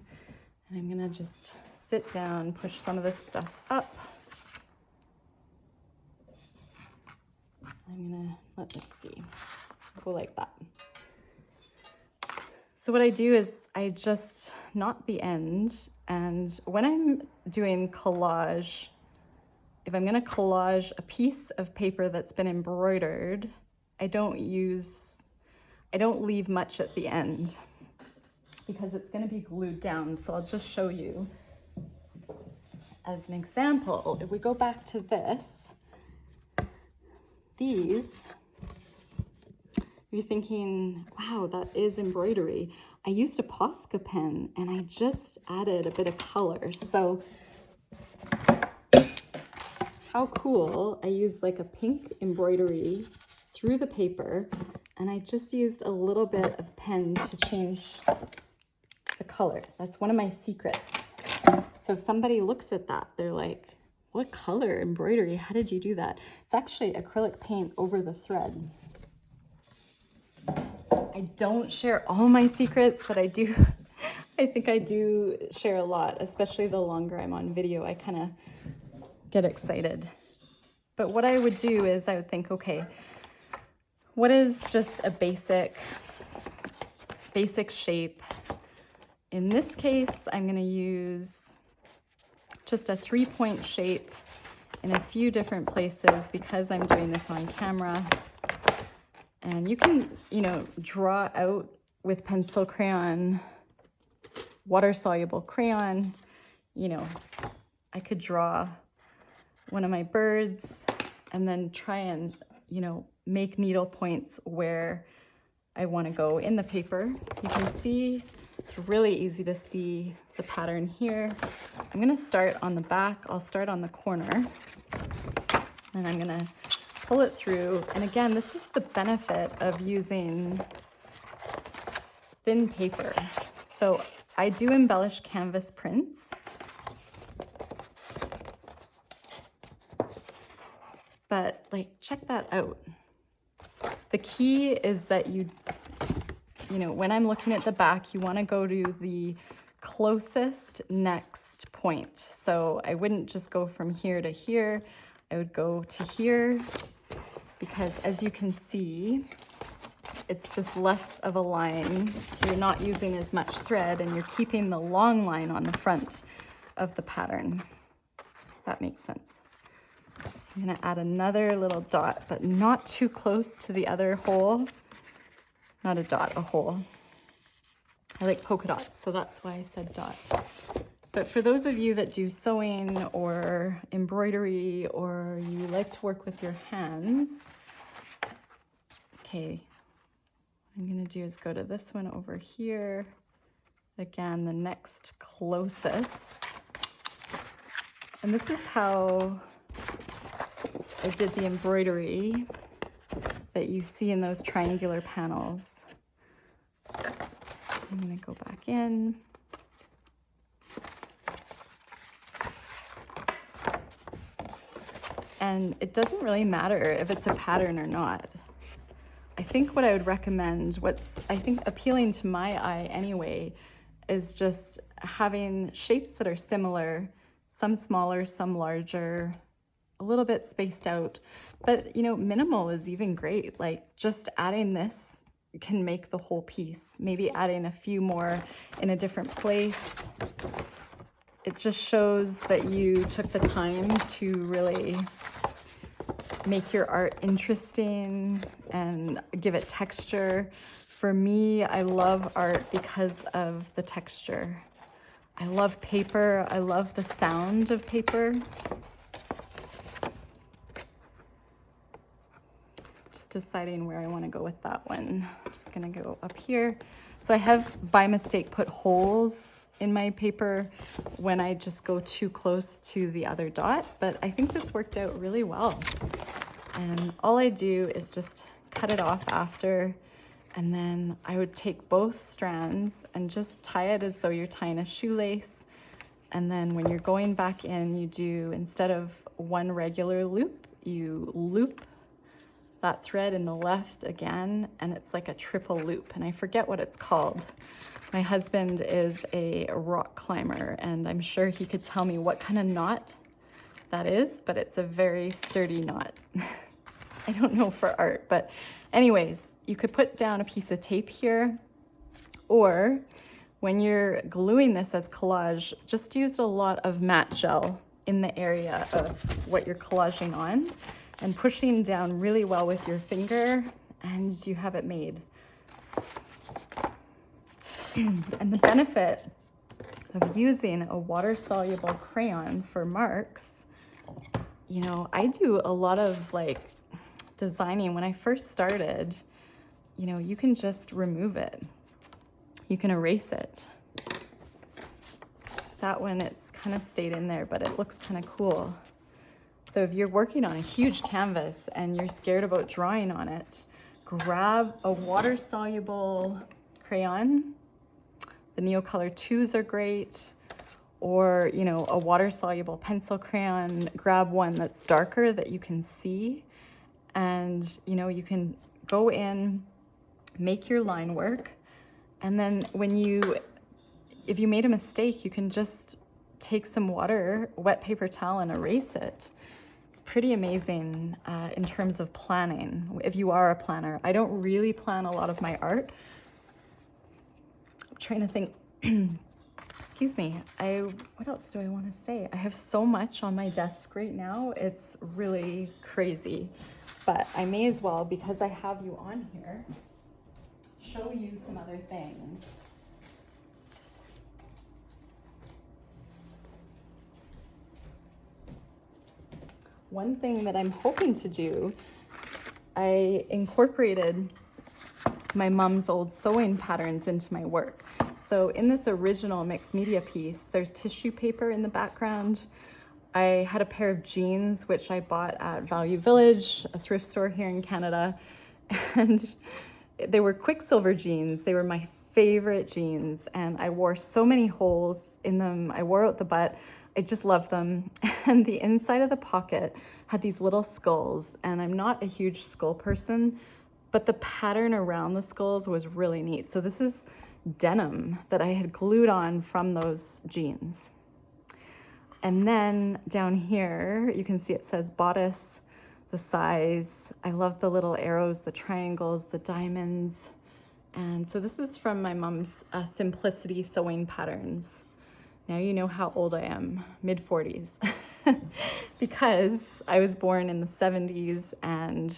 and I'm gonna just sit down, push some of this stuff up. I'm gonna, let me see, go like that. So what I do is I just knot the end, and when I'm doing collage, if I'm gonna collage a piece of paper that's been embroidered, I don't leave much at the end because it's gonna be glued down. So I'll just show you as an example. If we go back to this, these, you're thinking, wow, that is embroidery. I used a Posca pen and I just added a bit of color. So how cool. I used like a pink embroidery through the paper, and I just used a little bit of pen to change the color. That's one of my secrets. So if somebody looks at that, they're like, what color embroidery? How did you do that? It's actually acrylic paint over the thread. I don't share all my secrets, but I think I do share a lot, especially the longer I'm on video. I kind of get excited. But what I would do is I would think, okay, what is just a basic shape? In this case, I'm going to use just a 3-point shape in a few different places because I'm doing this on camera. And you can, draw out with pencil crayon, water-soluble crayon. I could draw one of my birds and then try and, make needle points where I want to go in the paper. You can see it's really easy to see the pattern here. I'm going to start on the back. I'll start on the corner, and I'm going to pull it through. And again, this is the benefit of using thin paper. So I do embellish canvas prints. But check that out. The key is that when I'm looking at the back, you want to go to the closest next point. So I wouldn't just go from here to here. I would go to here, because as you can see, it's just less of a line. You're not using as much thread, and you're keeping the long line on the front of the pattern. That makes sense. I'm going to add another little dot, but not too close to the other hole. Not a dot, a hole. I like polka dots, so that's why I said dot. But for those of you that do sewing or embroidery, or you like to work with your hands, okay, what I'm gonna do is go to this one over here. Again, the next closest. And this is how I did the embroidery that you see in those triangular panels. I'm gonna go back in. And it doesn't really matter if it's a pattern or not. I think what I would recommend, what's I think appealing to my eye anyway, is just having shapes that are similar, some smaller, some larger, a little bit spaced out, but you know, minimal is even great. Like just adding this can make the whole piece. Maybe adding a few more in a different place. It just shows that you took the time to really make your art interesting and give it texture. For me, I love art because of the texture. I love paper. I love the sound of paper. Just deciding where I want to go with that one. Just gonna go up here. So I have by mistake put holes in my paper when I just go too close to the other dot, but I think this worked out really well. And all I do is just cut it off after, and then I would take both strands and just tie it as though you're tying a shoelace. And then when you're going back in, you do, instead of one regular loop, you loop that thread in the left again, and it's like a triple loop, and I forget what it's called. My husband is a rock climber, and I'm sure he could tell me what kind of knot that is, but it's a very sturdy knot. I don't know for art, but anyways, you could put down a piece of tape here, or when you're gluing this as collage, just use a lot of matte gel in the area of what you're collaging on, and pushing down really well with your finger, and you have it made. And the benefit of using a water-soluble crayon for marks, you know, I do a lot of like designing. When I first started, you know, you can just remove it. You can erase it. That one, it's kind of stayed in there, but it looks kind of cool. So if you're working on a huge canvas and you're scared about drawing on it, grab a water-soluble crayon. The Neocolor 2s are great, or, you know, a water-soluble pencil crayon. Grab one that's darker that you can see, and, you know, you can go in, make your line work, and then if you made a mistake, you can just take some water, wet paper towel, and erase it. It's pretty amazing in terms of planning, if you are a planner. I don't really plan a lot of my art. Trying to think, excuse me, what else do I want to say? I have so much on my desk right now, it's really crazy, but I may as well, because I have you on here, show you some other things. One thing that I'm hoping to do, I incorporated my mom's old sewing patterns into my work. So in this original mixed media piece, there's tissue paper in the background. I had a pair of jeans, which I bought at Value Village, a thrift store here in Canada. And they were Quicksilver jeans. They were my favorite jeans. And I wore so many holes in them. I wore out the butt. I just loved them. And the inside of the pocket had these little skulls. And I'm not a huge skull person, but the pattern around the skulls was really neat. So this is denim that I had glued on from those jeans. And then down here, you can see it says bodice, the size. I love the little arrows, the triangles, the diamonds. And so this is from my mom's Simplicity sewing patterns. Now you know how old I am, mid-40s. Because I was born in the 70s, and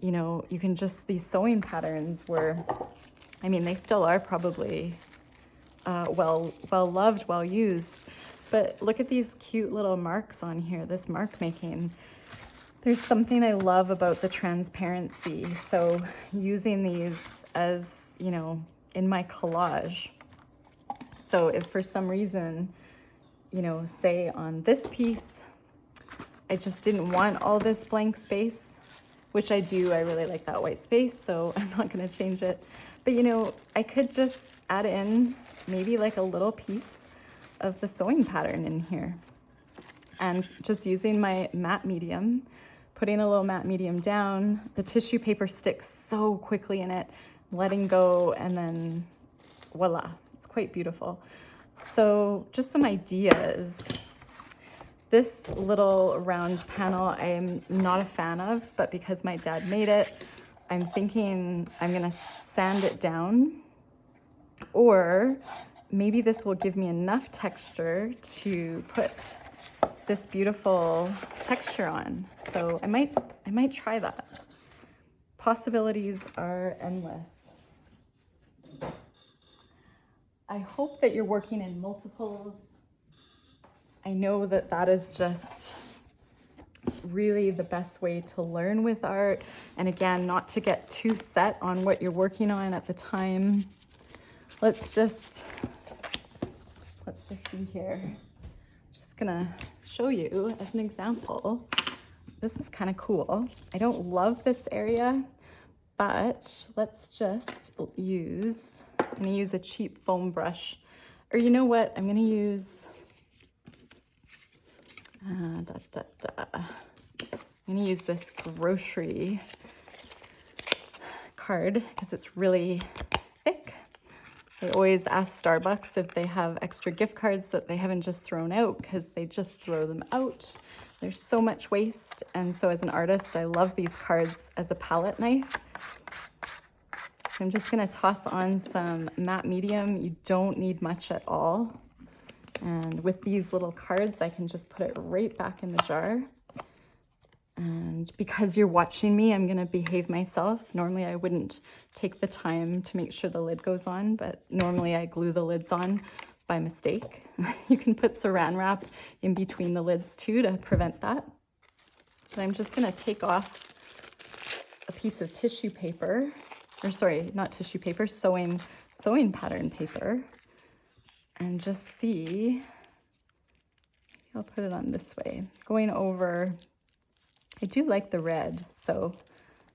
you know, these sewing patterns were, I mean, they still are probably well loved, well used. But look at these cute little marks on here, this mark making. There's something I love about the transparency. So using these as, you know, in my collage. So if for some reason, you know, say on this piece, I just didn't want all this blank space, which I do, I really like that white space, so I'm not gonna change it. But you know, I could just add in maybe like a little piece of the sewing pattern in here. And just using my matte medium, putting a little matte medium down, the tissue paper sticks so quickly in it, letting go, and then voila, it's quite beautiful. So just some ideas. This little round panel I am not a fan of, but because my dad made it, I'm thinking I'm gonna sand it down, or maybe this will give me enough texture to put this beautiful texture on. So I might try that. Possibilities are endless. I hope that you're working in multiples. I know that that is just really the best way to learn with art. And again, not to get too set on what you're working on at the time. Let's just see here. Just gonna show you as an example. This is kind of cool. I don't love this area, but let's just use, I'm gonna use a cheap foam brush. Or you know what, I'm gonna use, I'm gonna use this grocery card because it's really thick. I always ask Starbucks if they have extra gift cards that they haven't just thrown out, because they just throw them out. There's so much waste. And so as an artist, I love these cards as a palette knife. So I'm just gonna toss on some matte medium. You don't need much at all. And with these little cards, I can just put it right back in the jar. And because you're watching me, I'm gonna behave myself. Normally I wouldn't take the time to make sure the lid goes on, but normally I glue the lids on by mistake. You can put saran wrap in between the lids too to prevent that. But I'm just gonna take off a piece of tissue paper, or sorry, not tissue paper, sewing pattern paper, and just see, I'll put it on this way, going over. I do like the red, so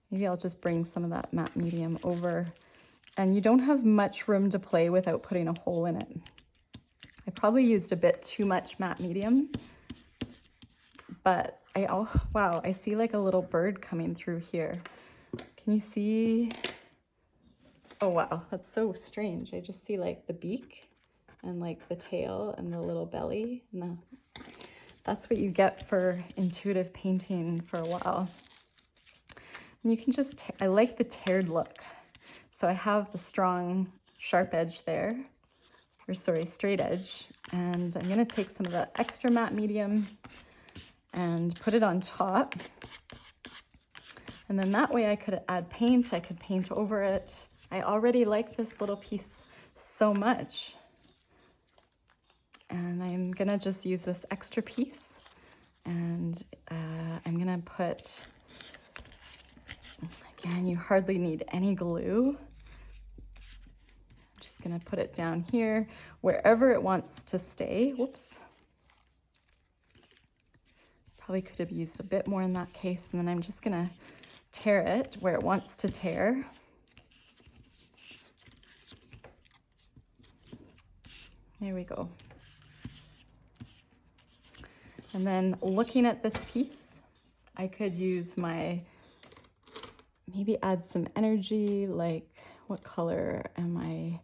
maybe I'll just bring some of that matte medium over. And you don't have much room to play without putting a hole in it. I probably used a bit too much matte medium, but oh wow, I see like a little bird coming through here. Can you see? Oh wow, that's so strange. I just see like the beak and like the tail and the little belly. And that's what you get for intuitive painting for a while. And you can just, I like the teared look. So I have the strong sharp edge there, or sorry, straight edge. And I'm gonna take some of the extra matte medium and put it on top. And then that way I could add paint, I could paint over it. I already like this little piece so much. And I'm gonna just use this extra piece, and I'm gonna put, again, you hardly need any glue. I'm just gonna put it down here, wherever it wants to stay. Whoops. Probably could have used a bit more in that case, and then I'm just gonna tear it where it wants to tear. There we go. And then looking at this piece, I could use maybe add some energy, like what color am I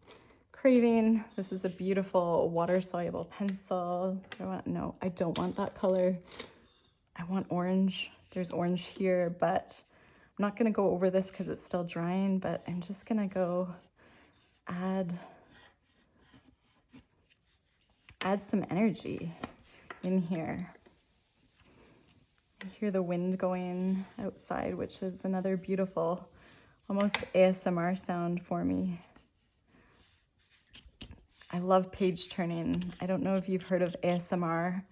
craving? This is a beautiful water-soluble pencil. No, I don't want that color. I want orange. There's orange here, but I'm not gonna go over this because it's still drying, but I'm just gonna go add some energy in here. I hear the wind going outside, which is another beautiful, almost ASMR sound for me. I love page turning. I don't know if you've heard of ASMR,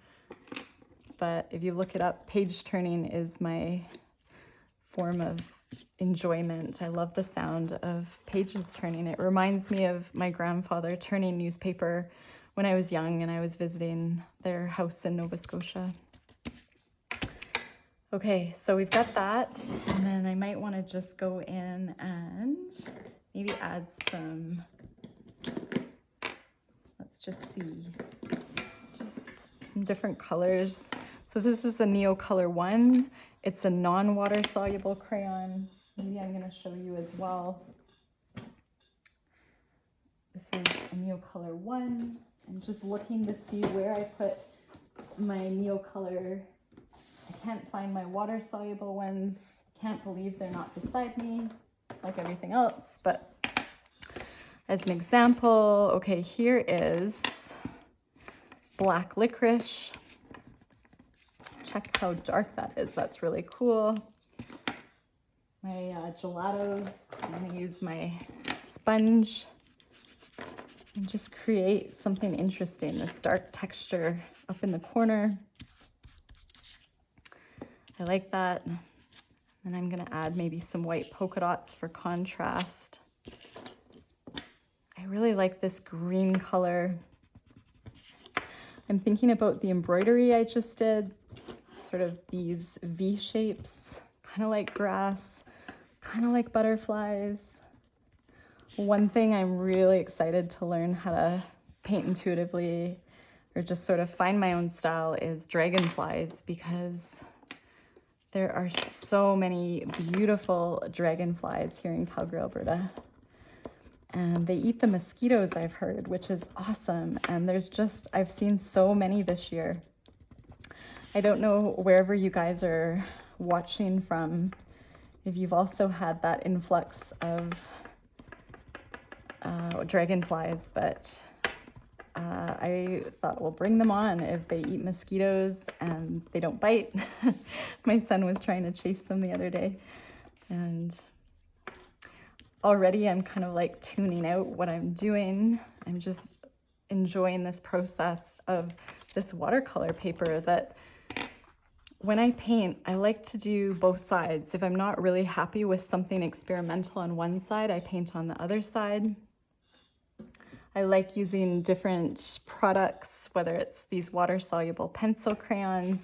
but if you look it up, page turning is my form of enjoyment. I love the sound of pages turning. It reminds me of my grandfather turning newspaper when I was young and I was visiting their house in Nova Scotia. Okay, so we've got that, and then I might want to just go in and maybe add some, let's just see, just some different colors. So this is a Neo Color 1. It's a non-water soluble crayon. Maybe I'm going to show you as well. This is a Neo Color 1. I'm just looking to see where I put my Neo Color. I can't find my water soluble ones. Can't believe they're not beside me like everything else, but as an example, okay, here is black licorice. Check how dark that is. That's really cool. My gelatos, I'm going to use my sponge and just create something interesting, this dark texture up in the corner. I like that. And I'm going to add maybe some white polka dots for contrast. I really like this green color. I'm thinking about the embroidery I just did, sort of these V shapes, kind of like grass, kind of like butterflies. One thing I'm really excited to learn how to paint intuitively or just sort of find my own style is dragonflies, because there are so many beautiful dragonflies here in Calgary, Alberta. And they eat the mosquitoes, I've heard, which is awesome. And there's just, I've seen so many this year. I don't know wherever you guys are watching from, if you've also had that influx of dragonflies, but I thought, well, bring them on if they eat mosquitoes and they don't bite. My son was trying to chase them the other day, and already I'm kind of like tuning out what I'm doing. I'm just enjoying this process of this watercolor paper that when I paint, I like to do both sides. If I'm not really happy with something experimental on one side, I paint on the other side. I like using different products, whether it's these water-soluble pencil crayons.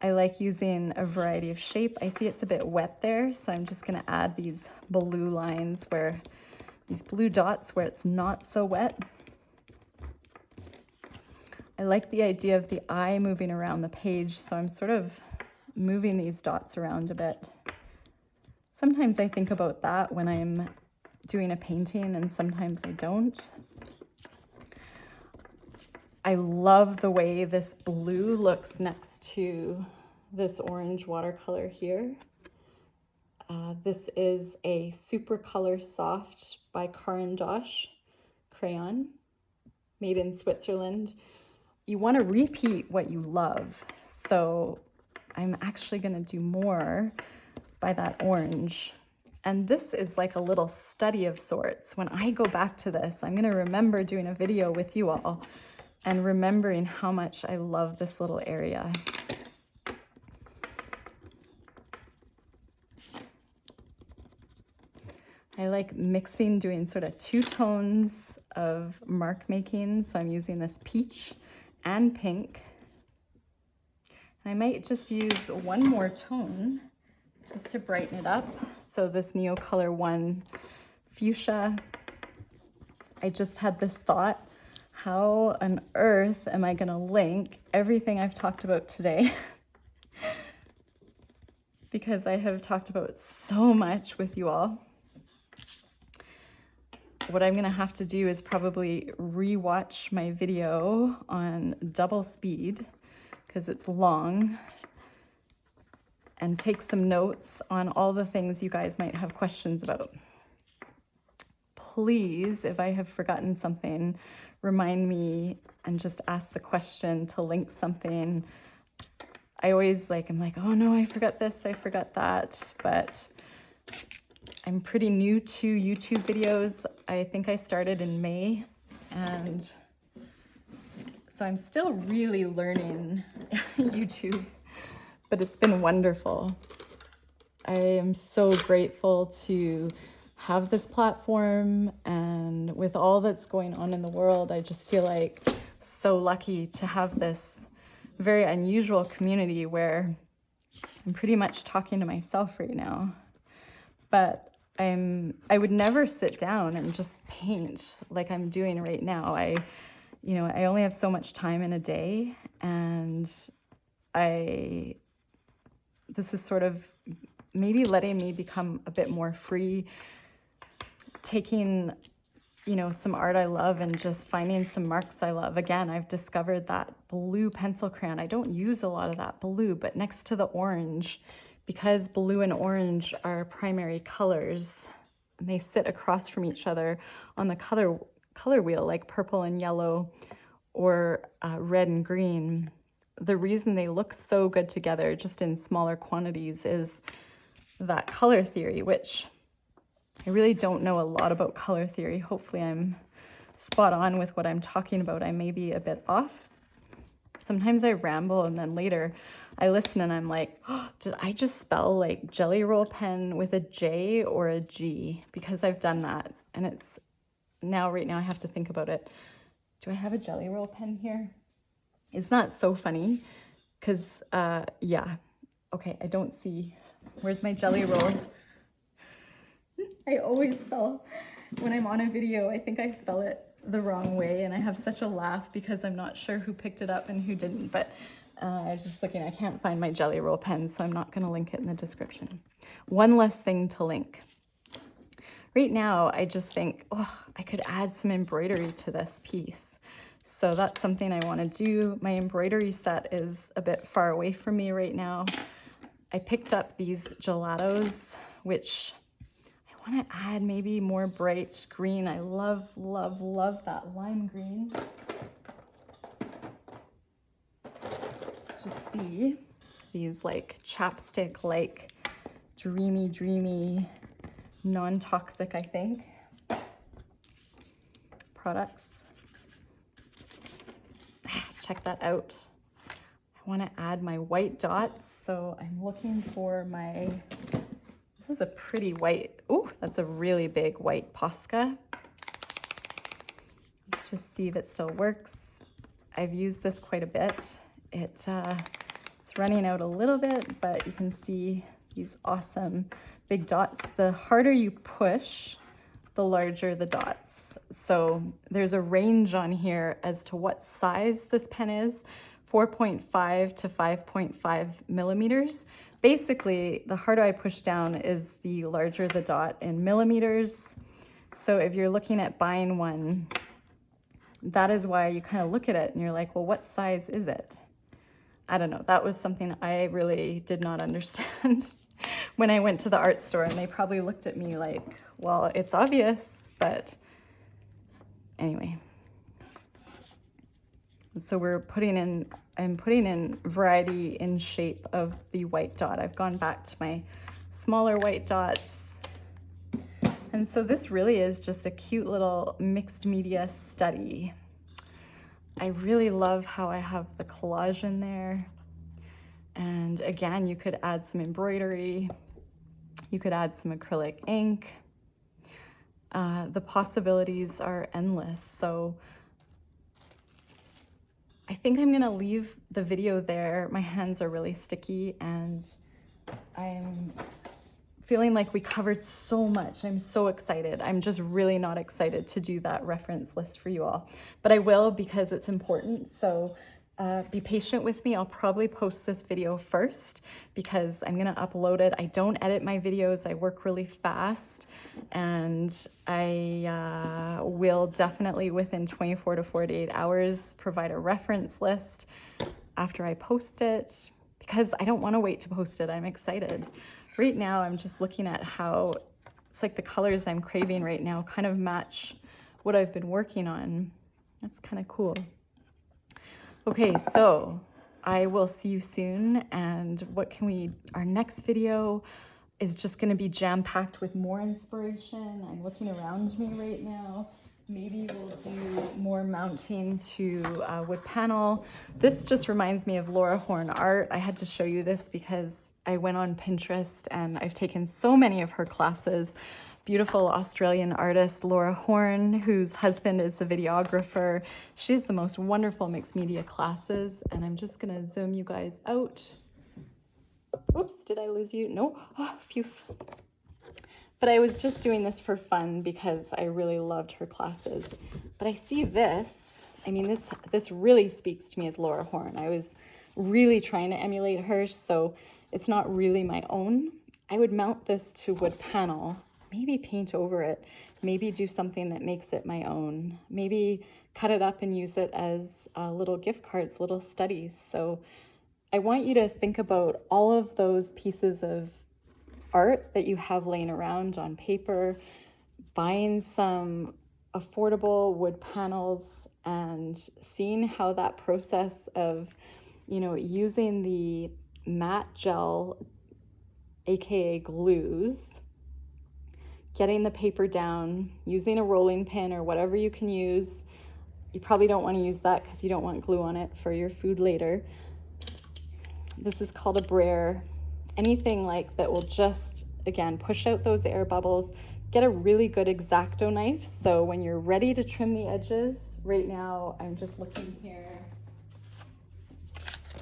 I like using a variety of shape. I see it's a bit wet there, so I'm just gonna add these blue lines where, these blue dots where it's not so wet. I like the idea of the eye moving around the page, so I'm sort of moving these dots around a bit. Sometimes I think about that when I'm doing a painting, and sometimes I don't. I love the way this blue looks next to this orange watercolor here. This is a Super Color Soft by Caran d'Ache crayon, made in Switzerland. You want to repeat what you love, so I'm actually going to do more by that orange. And this is like a little study of sorts. When I go back to this, I'm going to remember doing a video with you all and remembering how much I love this little area. I like mixing, doing sort of two tones of mark making. So I'm using this peach and pink. And I might just use one more tone just to brighten it up. So this Neo Color 1 fuchsia. I just had this thought, how on earth am I gonna link everything I've talked about today? Because I have talked about so much with you all. What I'm gonna have to do is probably re-watch my video on double speed because it's long, and take some notes on all the things you guys might have questions about. Please, if I have forgotten something, remind me and just ask the question to link something. I always I'm like, oh no, I forgot this, I forgot that, but I'm pretty new to YouTube videos. I think I started in May, And so I'm still really learning YouTube, but it's been wonderful. I am so grateful to have this platform, and with all that's going on in the world, I just feel like so lucky to have this very unusual community where I'm pretty much talking to myself right now. But I would never sit down and just paint like I'm doing right now. I only have so much time in a day, and this is sort of maybe letting me become a bit more free, taking, some art I love and just finding some marks I love. Again, I've discovered that blue pencil crayon. I don't use a lot of that blue, but next to the orange, because blue and orange are primary colors, and they sit across from each other on the color wheel, like purple and yellow or red and green. The reason they look so good together just in smaller quantities is that color theory, which I really don't know a lot about color theory. Hopefully I'm spot on with what I'm talking about. I may be a bit off. Sometimes I ramble and then later I listen and I'm like, oh, did I just spell like jelly roll pen with a J or a G? Because I've done that, and right now I have to think about it. Do I have a jelly roll pen here? It's not so funny because, yeah. Okay, I don't see. Where's my jelly roll? I always spell, when I'm on a video, I think I spell it the wrong way, and I have such a laugh because I'm not sure who picked it up and who didn't. But I was just looking, I can't find my jelly roll pen, so I'm not going to link it in the description. One less thing to link. Right now, I just think, oh, I could add some embroidery to this piece. So that's something I want to do. My embroidery set is a bit far away from me right now. I picked up these gelatos, which I want to add maybe more bright green. I love, love, love that lime green. Just see these like chapstick, like dreamy, non-toxic, I think, products. Check that out. I want to add my white dots, so I'm looking for this is a pretty white, oh, that's a really big white Posca. Let's just see if it still works. I've used this quite a bit. It's running out a little bit, but you can see these awesome big dots. The harder you push, the larger the dots. So there's a range on here as to what size this pen is, 4.5 to 5.5 millimeters. Basically, the harder I push down is the larger the dot in millimeters. So if you're looking at buying one, that is why you kind of look at it and you're like, well, what size is it? I don't know. That was something I really did not understand when I went to the art store, and they probably looked at me like, well, it's obvious, but anyway. So I'm putting in variety in shape of the white dot. I've gone back to my smaller white dots. And so this really is just a cute little mixed media study. I really love how I have the collage in there. And again, you could add some embroidery. You could add some acrylic ink. The possibilities are endless. So I think I'm gonna leave the video there. My hands are really sticky and I'm feeling like we covered so much. I'm so excited. I'm just really not excited to do that reference list for you all, but I will because it's important. So be patient with me. I'll probably post this video first because I'm gonna upload it. I don't edit my videos. I work really fast, and I will definitely within 24 to 48 hours provide a reference list after I post it, because I don't want to wait to post it. I'm excited. Right now, I'm just looking at how it's like the colors I'm craving right now kind of match what I've been working on. That's kind of cool. Okay, so I will see you soon, and our next video is just going to be jam-packed with more inspiration. I'm looking around me right now, maybe we'll do more mounting to wood panel. This just reminds me of Laura Horn art. I had to show you this because I went on Pinterest and I've taken so many of her classes. Beautiful Australian artist Laura Horn, whose husband is the videographer. She has the most wonderful mixed media classes, and I'm just gonna zoom you guys out. Oops, did I lose you? No, oh, phew. But I was just doing this for fun because I really loved her classes. But I see this, I mean, this really speaks to me as Laura Horn. I was really trying to emulate her, so it's not really my own. I would mount this to wood panel, maybe paint over it, maybe do something that makes it my own, maybe cut it up and use it as little gift cards, little studies. So I want you to think about all of those pieces of art that you have laying around on paper, buying some affordable wood panels and seeing how that process of, you know, using the matte gel, aka glues, getting the paper down, using a rolling pin or whatever you can use. You probably don't want to use that because you don't want glue on it for your food later. This is called a brayer. Anything like that will just, again, push out those air bubbles. Get a really good X-Acto knife. So when you're ready to trim the edges, right now I'm just looking here.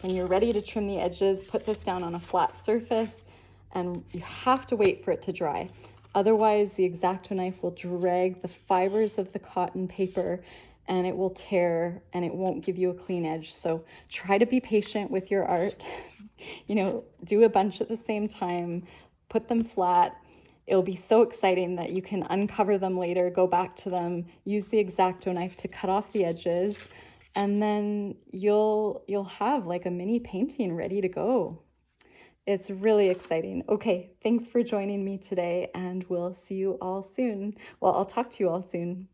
When you're ready to trim the edges, put this down on a flat surface and you have to wait for it to dry. Otherwise, the X-Acto knife will drag the fibers of the cotton paper and it will tear and it won't give you a clean edge. So try to be patient with your art. You know, do a bunch at the same time, put them flat. It'll be so exciting that you can uncover them later, go back to them, use the X-Acto knife to cut off the edges, and then you'll have like a mini painting ready to go. It's really exciting. Okay, thanks for joining me today, and we'll see you all soon. Well, I'll talk to you all soon.